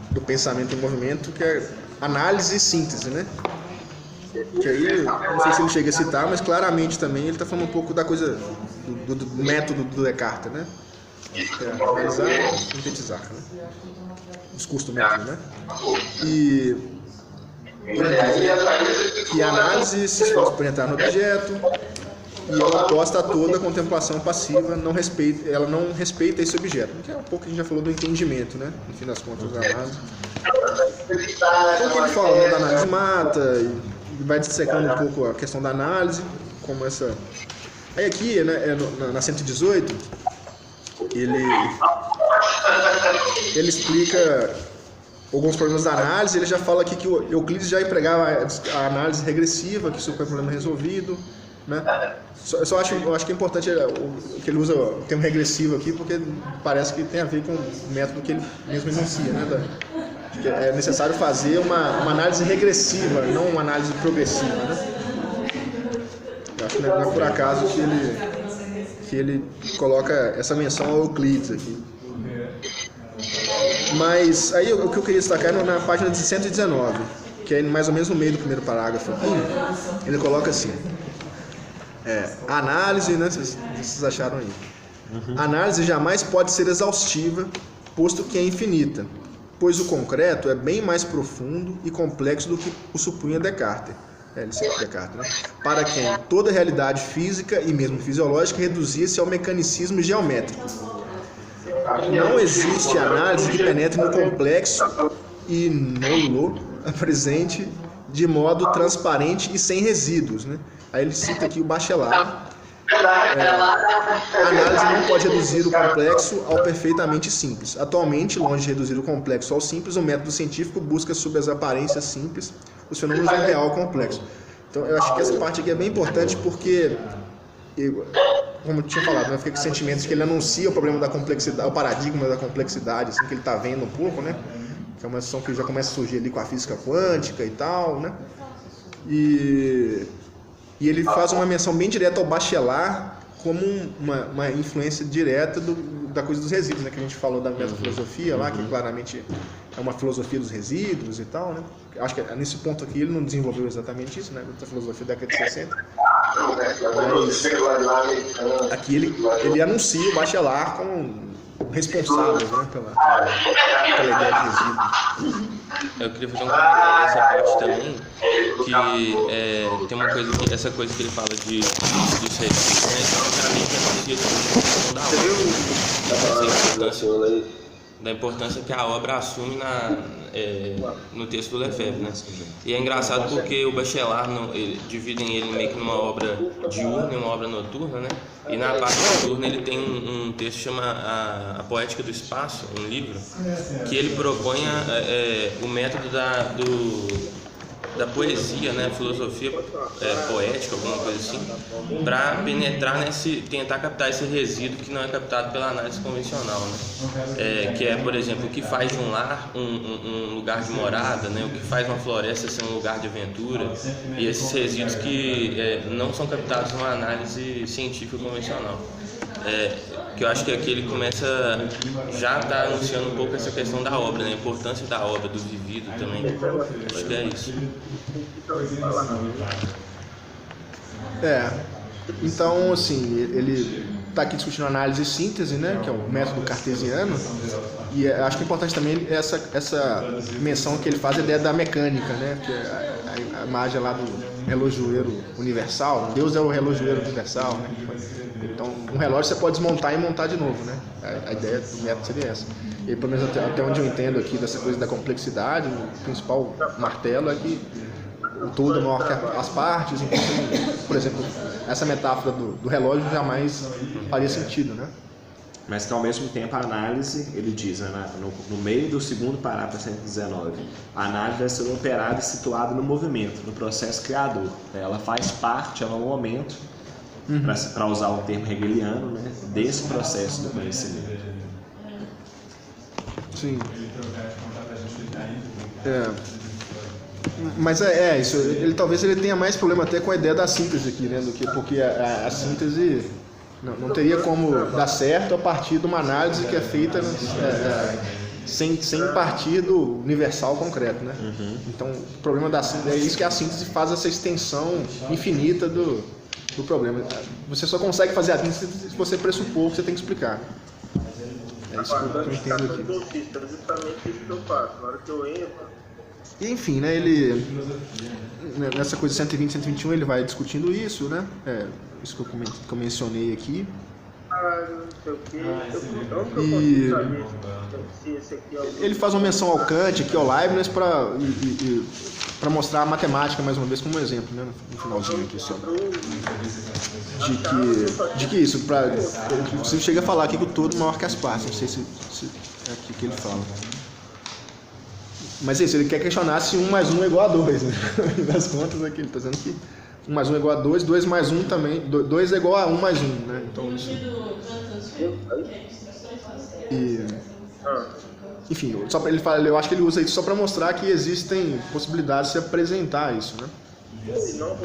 Do pensamento em movimento, que é análise e síntese, né? Que aí, não sei se ele chega a citar, mas claramente também ele está falando um pouco da coisa do método do Descartes, né? Que é analisar e sintetizar, né? Discurso do método, né? E a análise se esforça por entrar no objeto e ela oposta a toda a contemplação passiva, ela não respeita esse objeto, que é um pouco que a gente já falou do entendimento, né? No fim das contas, da análise. Então, ele fala, né, da análise mata e vai dissecando um pouco a questão da análise, como essa... Aí aqui, né, na 118, ele explica alguns problemas da análise. Ele já fala aqui que o Euclides já empregava a análise regressiva, que isso foi um problema resolvido, né? Eu acho que é importante que ele usa o termo regressivo aqui, porque parece que tem a ver com o método que ele mesmo enuncia, né? Que é necessário fazer uma análise regressiva, não uma análise progressiva, né? Eu acho que não é por acaso que ele coloca essa menção ao Euclides aqui. Mas aí o que eu queria destacar é na página de 119, que é mais ou menos no meio do primeiro parágrafo. Ele coloca assim: a análise, né, vocês acharam aí? A análise jamais pode ser exaustiva, posto que é infinita, pois o concreto é bem mais profundo e complexo do que o supunha Descartes. Ele cita Descartes, né? Para quem toda realidade física e mesmo fisiológica reduzia-se ao mecanicismo geométrico. Não existe análise que penetre no complexo e nulo presente de modo transparente e sem resíduos, né? Aí ele cita aqui o Bachelard. A análise não pode reduzir o complexo ao perfeitamente simples. Atualmente, longe de reduzir o complexo ao simples, o método científico busca, sob as aparências simples, os fenômenos do real complexo. Então, eu acho que essa parte aqui é bem importante porque, como eu tinha falado, né, fica com sentimentos que ele anuncia o problema da complexidade, o paradigma da complexidade, assim, que ele está vendo um pouco, né? Que é uma questão que já começa a surgir ali com a física quântica e tal, né? E E ele faz uma menção bem direta ao Bachelard como uma influência direta da coisa dos resíduos, né? Que a gente falou da metafilosofia lá, que claramente é uma filosofia dos resíduos e tal, né? Acho que nesse ponto aqui ele não desenvolveu exatamente isso, né? Da filosofia da década de 60. Mas aqui ele anuncia o Bachelard como responsável, né, pela ideia de resíduo. Eu queria fazer um comentário nessa parte também, que tem uma coisa que, essa coisa que ele fala dos resíduos, né, sinceramente anuncia da importância que a obra assume no texto do Lefebvre, né? E é engraçado porque o Bachelard dividem ele meio que numa obra diurna e uma obra noturna, né? E na parte noturna ele tem um texto que chama A Poética do Espaço, um livro, que ele propõe o método da poesia, né, filosofia poética, alguma coisa assim, para penetrar tentar captar esse resíduo que não é captado pela análise convencional, né? Que é, por exemplo, o que faz de um lar um lugar de morada, né? O que faz uma floresta ser um lugar de aventura, e esses resíduos que não são captados numa análise científica convencional. Que eu acho que aqui ele começa, já está anunciando um pouco essa questão da obra, né? A importância da obra, do vivido também. Acho que é isso. Então, assim, ele está aqui discutindo análise e síntese, né? Que é o método cartesiano. E acho que é importante também essa menção que ele faz, a ideia da mecânica, né? Que é a imagem lá do relojoeiro universal. Deus é o relojoeiro universal, né? Então, um relógio você pode desmontar e montar de novo, né? A ideia do método seria essa. E pelo menos até onde eu entendo aqui dessa coisa da complexidade, o principal martelo é que o todo é maior que as partes. Então, por exemplo, essa metáfora do relógio jamais faria sentido, né? Mas que ao mesmo tempo a análise, ele diz, né, no meio do segundo parágrafo 119, a análise deve ser operada e situada no movimento, no processo criador. Ela faz parte, ela é um momento, para usar o termo hegeliano, né, desse processo do conhecimento. Sim. Mas isso. Talvez ele tenha mais problema até com a ideia da síntese aqui, né? Porque a síntese não teria como dar certo a partir de uma análise que é feita sem partir do universal concreto, né? Então, o problema da síntese é isso, que a síntese faz essa extensão infinita do problema. Você só consegue fazer a síntese se você pressupor o que você tem que explicar. É isso que eu entendo aqui. É justamente isso que eu faço. Na hora que eu entro... E, enfim, né, ele... Nessa coisa de 120, 121, ele vai discutindo isso, né? Isso que eu mencionei aqui. Não sei o quê. Ele faz uma menção ao Kant, aqui ao Leibniz, para mostrar a matemática, mais uma vez, como exemplo, né? No finalzinho aqui só. De que isso, você chega a falar aqui que o todo é maior que as partes, não sei se é aqui que ele fala. Mas é isso, ele quer questionar se 1 mais 1 é igual a 2, né? Das contas aqui, ele está dizendo que 1 mais 1 é igual a 2, 2 mais 1 também, 2 é igual a 1 mais 1, né? Então isso... Enfim, só pra ele falar, eu acho que ele usa isso só para mostrar que existem possibilidades de se apresentar isso, né?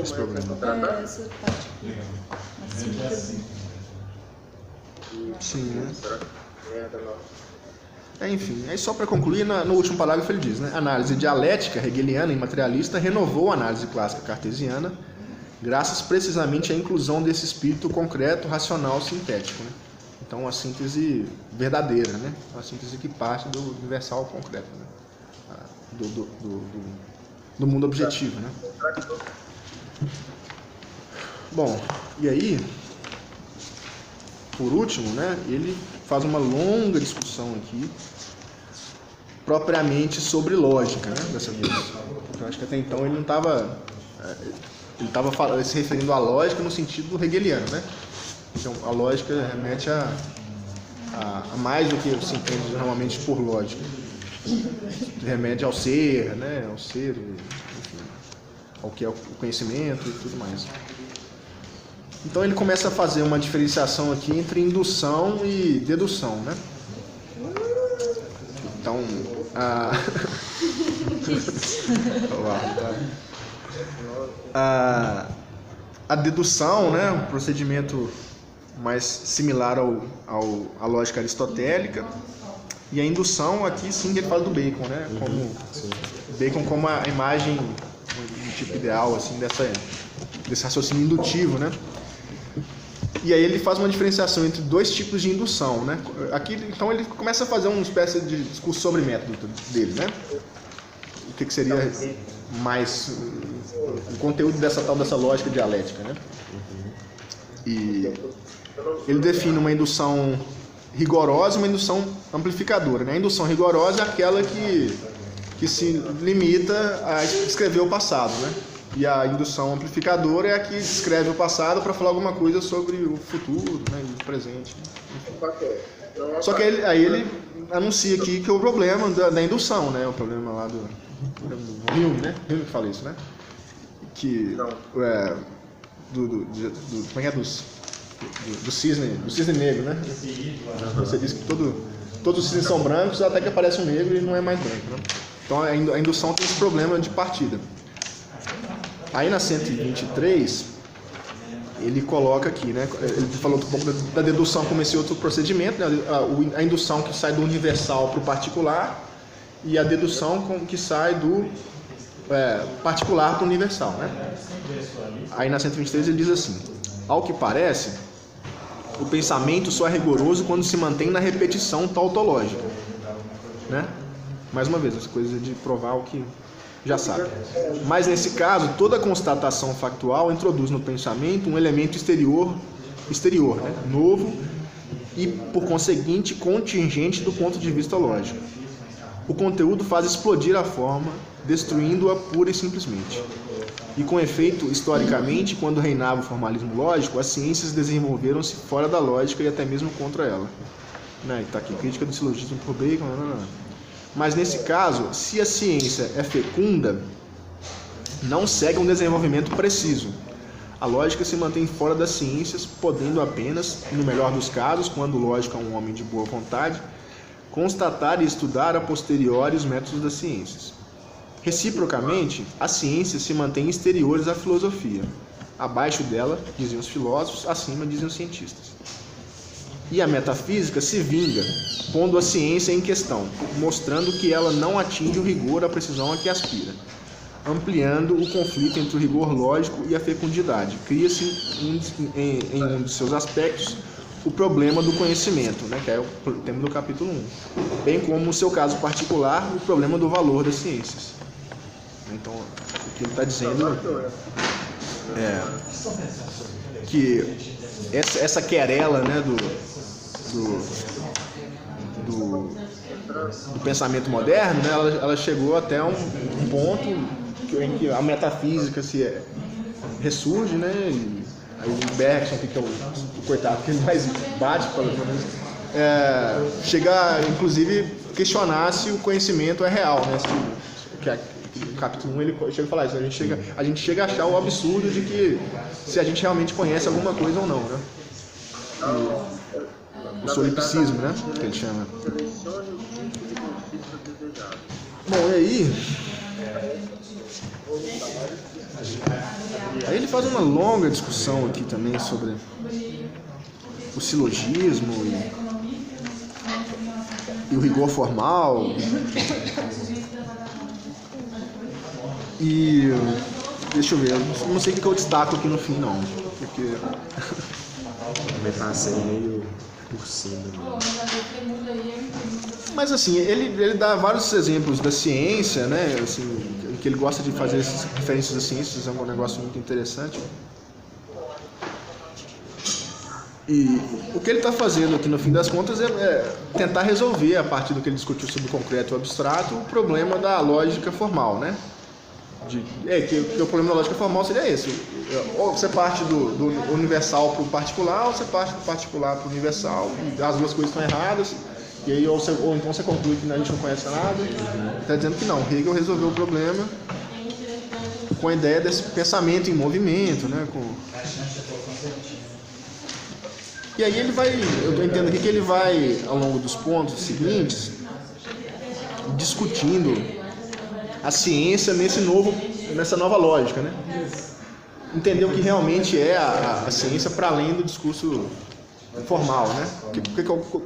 Esse problema. Essa parte aqui. Sim, né? Enfim, aí só para concluir, no último parágrafo ele diz, né? A análise dialética hegeliana e materialista renovou a análise clássica cartesiana, graças precisamente à inclusão desse espírito concreto, racional, sintético, né? Então, a síntese verdadeira, né? A síntese que parte do universal concreto, né? Do mundo objetivo, né? Bom, e aí, por último, né? Ele faz uma longa discussão aqui, propriamente sobre lógica, né? Dessa vez. Eu acho que até então ele não estava... Ele estava se referindo à lógica no sentido hegeliano, né? Então, a lógica remete a mais do que se entende normalmente por lógica. Remete ao ser, né? Ao ser, enfim, ao que é o conhecimento e tudo mais. Então, ele começa a fazer uma diferenciação aqui entre indução e dedução, né? Então, a dedução, né, um procedimento mais similar à lógica aristotélica, e a indução, aqui sim ele fala do Bacon, né, como Bacon como a imagem, um tipo ideal assim, desse raciocínio indutivo, né? E aí ele faz uma diferenciação entre dois tipos de indução, né? Aqui, então ele começa a fazer uma espécie de discurso sobre método dele, né? O que seria mais o conteúdo dessa lógica dialética, né? E ele define uma indução rigorosa e uma indução amplificadora, né? A indução rigorosa é aquela que se limita a descrever o passado, né? E a indução amplificadora é a que descreve o passado para falar alguma coisa sobre o futuro, né, e o presente. Só que aí ele anuncia aqui que é o problema da indução, né, o problema lá do Hume, né? Hume que fala isso, né? Que como é que é do cisne negro, né? Você diz que todos os cisnes são brancos até que aparece um negro e não é mais branco, né? Então a indução tem esse problema de partida. Aí na 123, ele coloca aqui, né? Ele falou um pouco da dedução como esse outro procedimento, né? A indução que sai do universal para o particular e a dedução que sai do particular para o universal, né? Aí na 123 ele diz assim: ao que parece, o pensamento só é rigoroso quando se mantém na repetição tautológica, né? Mais uma vez, essa coisa de provar o que já sabe. Mas nesse caso, toda constatação factual introduz no pensamento um elemento exterior, né? Novo e, por conseguinte, contingente do ponto de vista lógico. O conteúdo faz explodir a forma, destruindo-a pura e simplesmente. E com efeito, historicamente, quando reinava o formalismo lógico, as ciências desenvolveram-se fora da lógica e até mesmo contra ela. Né? Está aqui, crítica do silogismo por Bacon. Mas nesse caso, se a ciência é fecunda, não segue um desenvolvimento preciso. A lógica se mantém fora das ciências, podendo apenas, no melhor dos casos, quando o lógico é um homem de boa vontade, constatar e estudar a posteriori os métodos das ciências. Reciprocamente, as ciências se mantêm exteriores à filosofia. Abaixo dela, diziam os filósofos, acima, diziam os cientistas. E a metafísica se vinga, pondo a ciência em questão, mostrando que ela não atinge o rigor, a precisão a que aspira, ampliando o conflito entre o rigor lógico e a fecundidade. Cria-se em um de seus aspectos o problema do conhecimento, né, que é o tema do capítulo 1, bem como, no seu caso particular, o problema do valor das ciências. Então, o que ele está dizendo é que essa querela, né, do pensamento moderno, né, ela chegou até um ponto em que a metafísica se ressurge, né, e aí o Bergson, que é o coitado que ele mais bate, pelo menos, chega inclusive questionar se o conhecimento é real, né, no capítulo 1 ele chega a falar isso, a gente chega a achar o absurdo de que se a gente realmente conhece alguma coisa ou não, né? O solipsismo, né? Que ele chama. Bom, e aí ele faz uma longa discussão aqui também sobre o silogismo e o rigor formal. E deixa eu ver, eu não sei o que eu destaco aqui no fim, não, porque também passei meio por cima. Mas assim, ele dá vários exemplos da ciência, né? Assim, que ele gosta de fazer essas referências das ciências, é um negócio muito interessante. E o que ele está fazendo aqui no fim das contas é tentar resolver, a partir do que ele discutiu sobre o concreto e o abstrato, o problema da lógica formal, né? Que o problema da lógica formal seria esse: ou você parte do universal para o particular, ou você parte do particular para o universal, e as duas coisas estão erradas, e aí ou então você conclui que a gente não conhece nada. Está dizendo que não, Hegel resolveu o problema com a ideia desse pensamento em movimento, né? E aí ele vai, eu estou entendendo aqui que ele vai, ao longo dos pontos seguintes, discutindo a ciência nessa nova lógica, né? entender o que realmente é a ciência para além do discurso formal, né?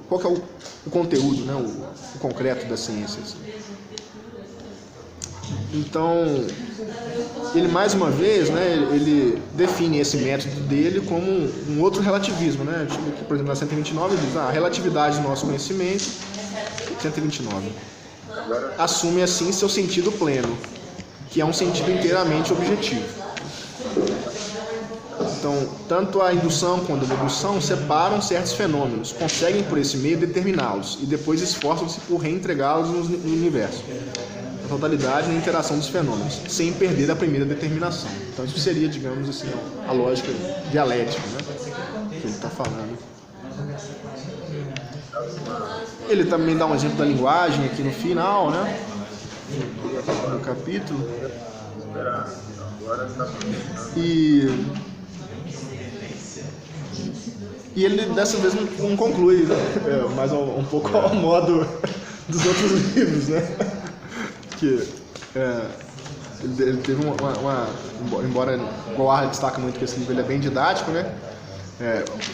Qual que é o conteúdo, né? O concreto da ciência. Assim. Então, ele mais uma vez, né, ele define esse método dele como um outro relativismo, né? Por exemplo, na 129 ele diz, a relatividade do nosso conhecimento, 129, assume assim seu sentido pleno, que é um sentido inteiramente objetivo. Então, tanto a indução quanto a dedução separam certos fenômenos, conseguem por esse meio determiná-los e depois esforçam-se por reentregá-los no universo. A totalidade na interação dos fenômenos, sem perder a primeira determinação. Então isso seria, digamos assim, a lógica dialética, né, que ele está falando. Ele também dá um exemplo da linguagem aqui no final, né, no capítulo. E ele dessa vez não conclui, né, mas um pouco ao modo dos outros livros, né? Que ele teve embora o Arlen destaca muito que esse livro ele é bem didático, né?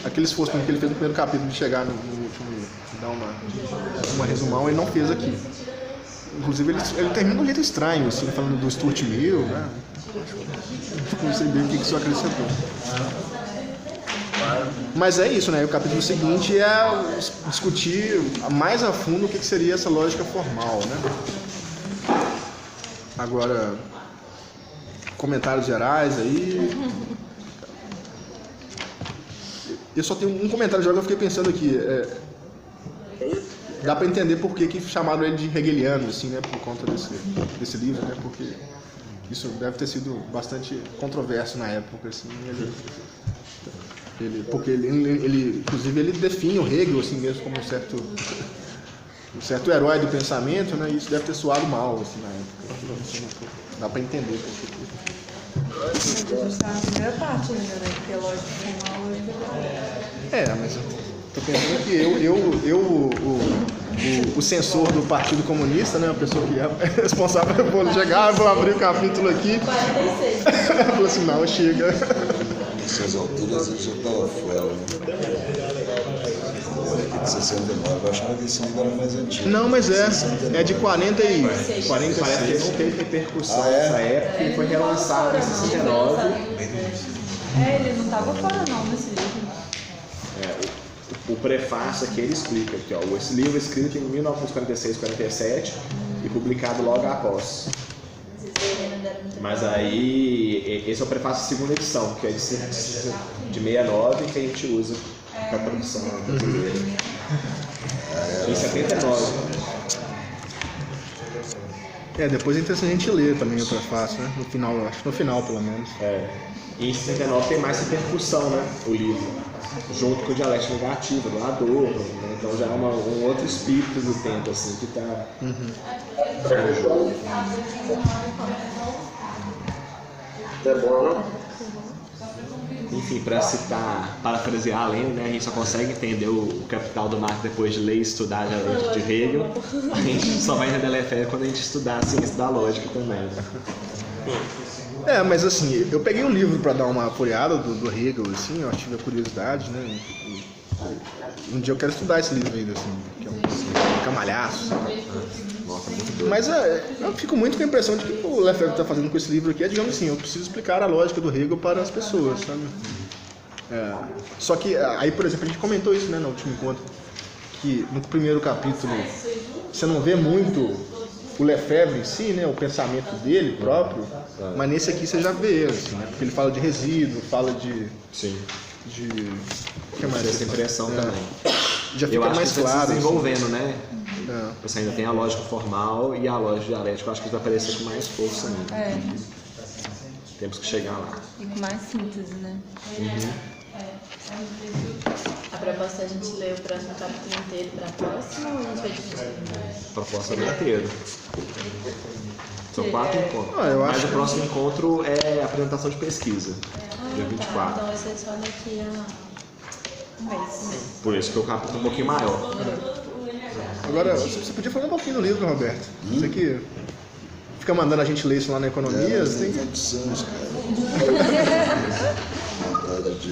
Aquele esforço que ele fez no primeiro capítulo de chegar no último, dar uma resumão, ele não fez aqui. Inclusive ele termina de um jeito estranho, assim, falando do Stuart Mill, né? Não sei bem o que isso acrescentou. Mas é isso, né? O capítulo seguinte é discutir mais a fundo o que seria essa lógica formal, né? Agora, comentários gerais aí. Eu só tenho um comentário geral que eu fiquei pensando aqui. Dá para entender por que chamaram ele de hegeliano, assim, né? Por conta desse livro, né? Porque isso deve ter sido bastante controverso na época, assim. Porque ele, inclusive, ele define o Hegel, assim mesmo, como um certo herói do pensamento, né? E isso deve ter soado mal, assim, na época. Dá para entender. A gente está na primeira parte ainda, né? Que é lógico formal, mas eu tô pensando que o censor do Partido Comunista, né? A pessoa que é responsável por chegar, vou abrir o capítulo aqui. 46. Falou assim, não, chega. Nessas alturas eu já estava fora, né? Aqui de 69, eu achava que esse livro era mais antigo. Não, mas é de 46. Parece que ele não teve repercussão nessa época, ele foi relançado em 69. Ele não estava fora não nesse livro. O prefácio aqui ele explica aqui, ó, esse livro é escrito em 1946-47 e publicado logo após. Mas aí, esse é o prefácio da segunda edição, que é de 69, que a gente usa para a tradução brasileira. Em 79. Depois é interessante a gente ler também o prefácio, né? No final, acho que no final, pelo menos. E em 69 tem mais repercussão, né? O livro. Junto com o dialético negativo, do Adorno, né? Então já é um outro espírito do tempo, assim, que está É bom, não? Enfim, para citar, parafrasear Lenin, né, a gente só consegue entender o Capital do Marx depois de ler e estudar a dialética de Hegel. A gente só vai entender Lefebvre quando a gente estudar a ciência da lógica também, né? Mas assim, eu peguei um livro para dar uma folheada do Hegel, assim, eu tive a curiosidade, né? Um dia eu quero estudar esse livro ainda, assim, que é um camalhaço, sabe? Nossa, muito doido. Mas eu fico muito com a impressão de que o Lefebvre está fazendo com esse livro aqui digamos assim, eu preciso explicar a lógica do Hegel para as pessoas, sabe? Só que, aí, por exemplo, a gente comentou isso, né, no último encontro, que no primeiro capítulo você não vê muito o Lefebvre em si, né, o pensamento dele próprio, mas nesse aqui você já vê, assim, né, porque ele fala de resíduo, fala de... Sim. O que mais? Essa impressão também. Já fica mais claro. Se desenvolvendo, né? Assim. Você ainda tem a lógica formal e a lógica dialética, eu acho que vai aparecer com mais força ainda. Temos que chegar lá. E com mais síntese, né? A proposta é a gente ler o próximo capítulo inteiro para a próxima ou a gente vai dividir? Proposta do inteiro. São 4 encontros. Mas o próximo encontro é a apresentação de pesquisa, dia 24. Então vai ser só daqui a um mês. Por isso que o capítulo é um pouquinho maior. Agora, você podia falar um pouquinho do livro, Roberto. Você que fica mandando a gente ler isso lá na economia. Tem opções, cara. Vontade de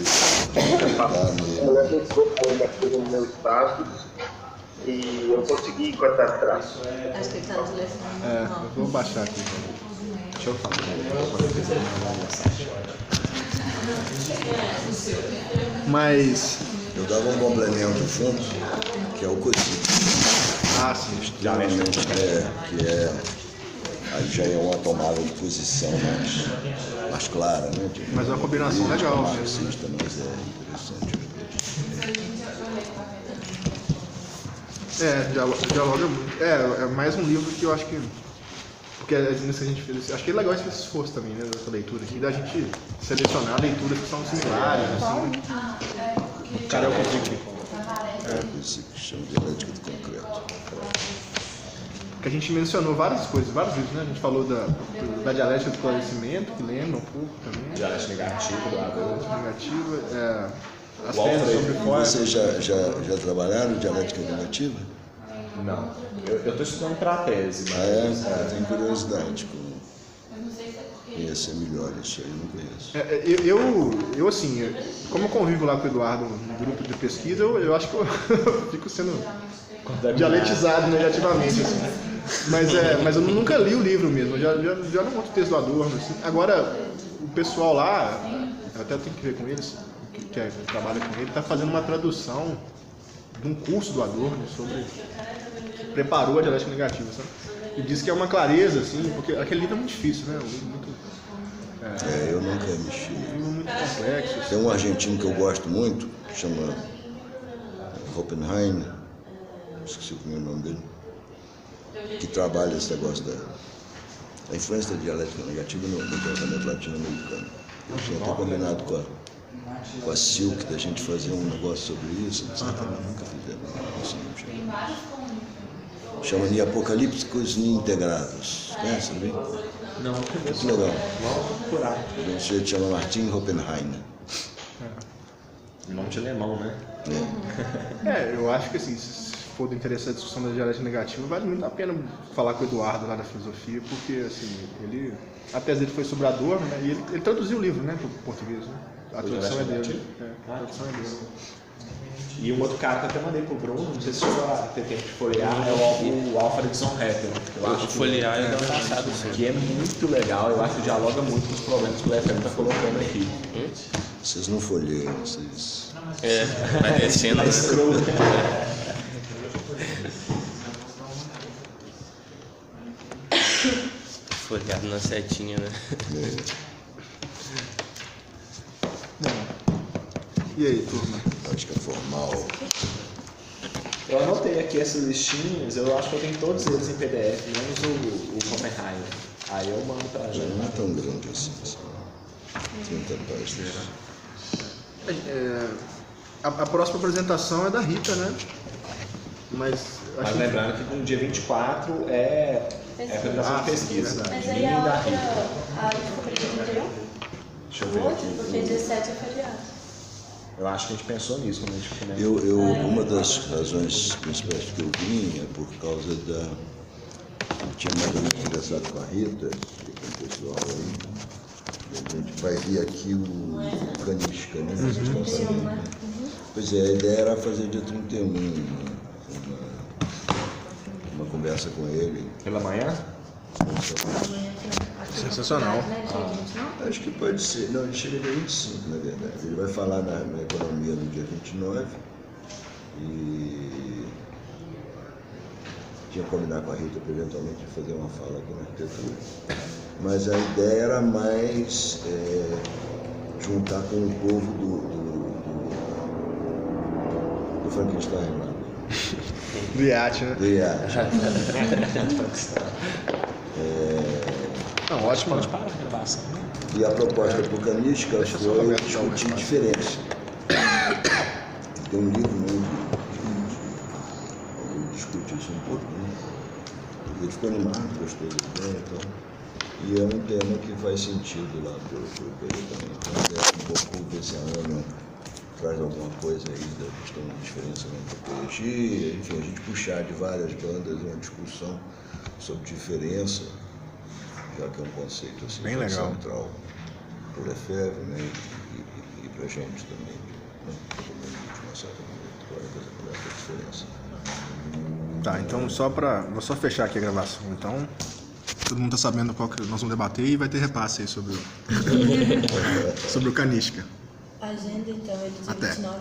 Eu levei no meu status e eu consegui encontrar atrás. Acho que ele tá no telefone. Eu vou baixar aqui. Deixa eu falar. Mas... Eu dava um complemento fundo, que é o cocido. Sim. Extremamente, que é... Aí já é uma tomada de posição mais clara, né? Mas é uma combinação legal. Marxista, mas é interessante os dois. Dialoga muito. É mais um livro que eu acho que... Porque nisso a gente fez... Acho que é legal esse esforço também, né? Dessa leitura aqui, da gente selecionar leituras que são similares, assim. Cara, eu consegui. Isso que chama de dialética do concreto. Que a gente mencionou várias coisas, vários livros, né? A gente falou da dialética do esclarecimento, que lembra um pouco também. Dialética negativa do Adorno. Negativa, as teses sobre fora. Vocês já trabalharam dialética negativa? Não. Eu estou estudando para a tese, mas... Eu tenho curiosidade com conhecer melhor isso aí, eu não conheço. Eu assim, como eu convivo lá com o Eduardo no grupo de pesquisa, eu acho que eu fico sendo dialetizado negativamente, assim. Mas eu nunca li o livro mesmo, eu já não monto o texto do Adorno, assim. Agora, o pessoal lá, eu até tenho que ver com eles, que trabalha com ele, está fazendo uma tradução de um curso do Adorno sobre... Preparou a dialética negativa, sabe? E disse que é uma clareza, assim, porque aquele livro é muito difícil, né? Um livro muito... Eu nunca mexi. Um livro muito complexo. Assim. Tem um argentino que eu gosto muito, que chama Oppenheim, esqueci o nome dele, que trabalha esse negócio da influência da dialética negativa no pensamento latino-americano. Eu tinha até combinado com a Silk da gente fazer um negócio sobre isso, etc. Nunca fizemos. Chama de Apocalípticos e Integrados. Conhece também? Não, muito legal. Vamos procurar. O sujeito chama Martin Oppenheim. Nome de alemão, né? Eu acho que assim, se for do interesse da discussão da dialética negativa, vale muito a pena falar com o Eduardo lá da filosofia, porque assim, a tese dele foi sobre Adorno, né? E ele traduziu o livro, né, para o português, né? A tradução é dele. A tradução é dele. E um outro cara que eu até mandei pro Bruno, não sei se chegou a ter tempo de folhear, é o Alfred Son Hatter. Eu acho folhear é passado, que é muito legal, eu acho que dialoga muito com os problemas que o FM está colocando aqui. Vocês não folheiam, vocês... Vai descendo. Folheado na setinha, né? E aí, turma? Acho que é formal. Eu anotei aqui essas listinhas, eu acho que eu tenho todos eles em PDF, menos o Oppenheim. Aí eu mando pra gente. Não é tão grande assim, só 30 páginas. A próxima apresentação é da Rita, né? Mas lembrando que no dia 24 é a apresentação de pesquisa. Mas aí a outra descoberta de dia? Deixa eu ver aqui. Porque 17 é feriado. Eu acho que a gente pensou nisso quando a gente começou. Uma das razões principais que eu vim é por causa da... Eu tinha mais ou menos conversado com a Rita, e com o pessoal aí. A gente vai vir aqui o Canisca, né? Vocês estão sabendo, né? Pois é, a ideia era fazer dia 31, uma conversa com ele. Pela manhã? Sensacional. Acho que pode ser. Não, ele chega dia 25, na verdade. Ele vai falar na economia no dia 29 e tinha combinado com a Rita para eventualmente fazer uma fala aqui na arquitetura. Mas a ideia era mais juntar com o povo do Frankenstein lá. Do iate, né? Do iate. Não, ótimo. E a proposta para o Canisca foi discutir diferença. Tem um livro muito ele discute isso um pouco, né? Ele ficou animado, gostou da ideia, então. E é um tema que faz sentido lá para o PE também. Então é um pouco ver se a ONU traz alguma coisa aí da questão de diferença na antropologia, enfim, a gente puxar de várias bandas uma discussão sobre diferença, já que é um conceito assim, bem legal. Central. pro Lefebvre, né? E pra gente também, né? De uma certa maneira, qual é a diferença. Tá, então vou só fechar aqui a gravação. Então, todo mundo tá sabendo qual que nós vamos debater e vai ter repasse aí sobre o Canística. A agenda, então, é do dia Até. 29.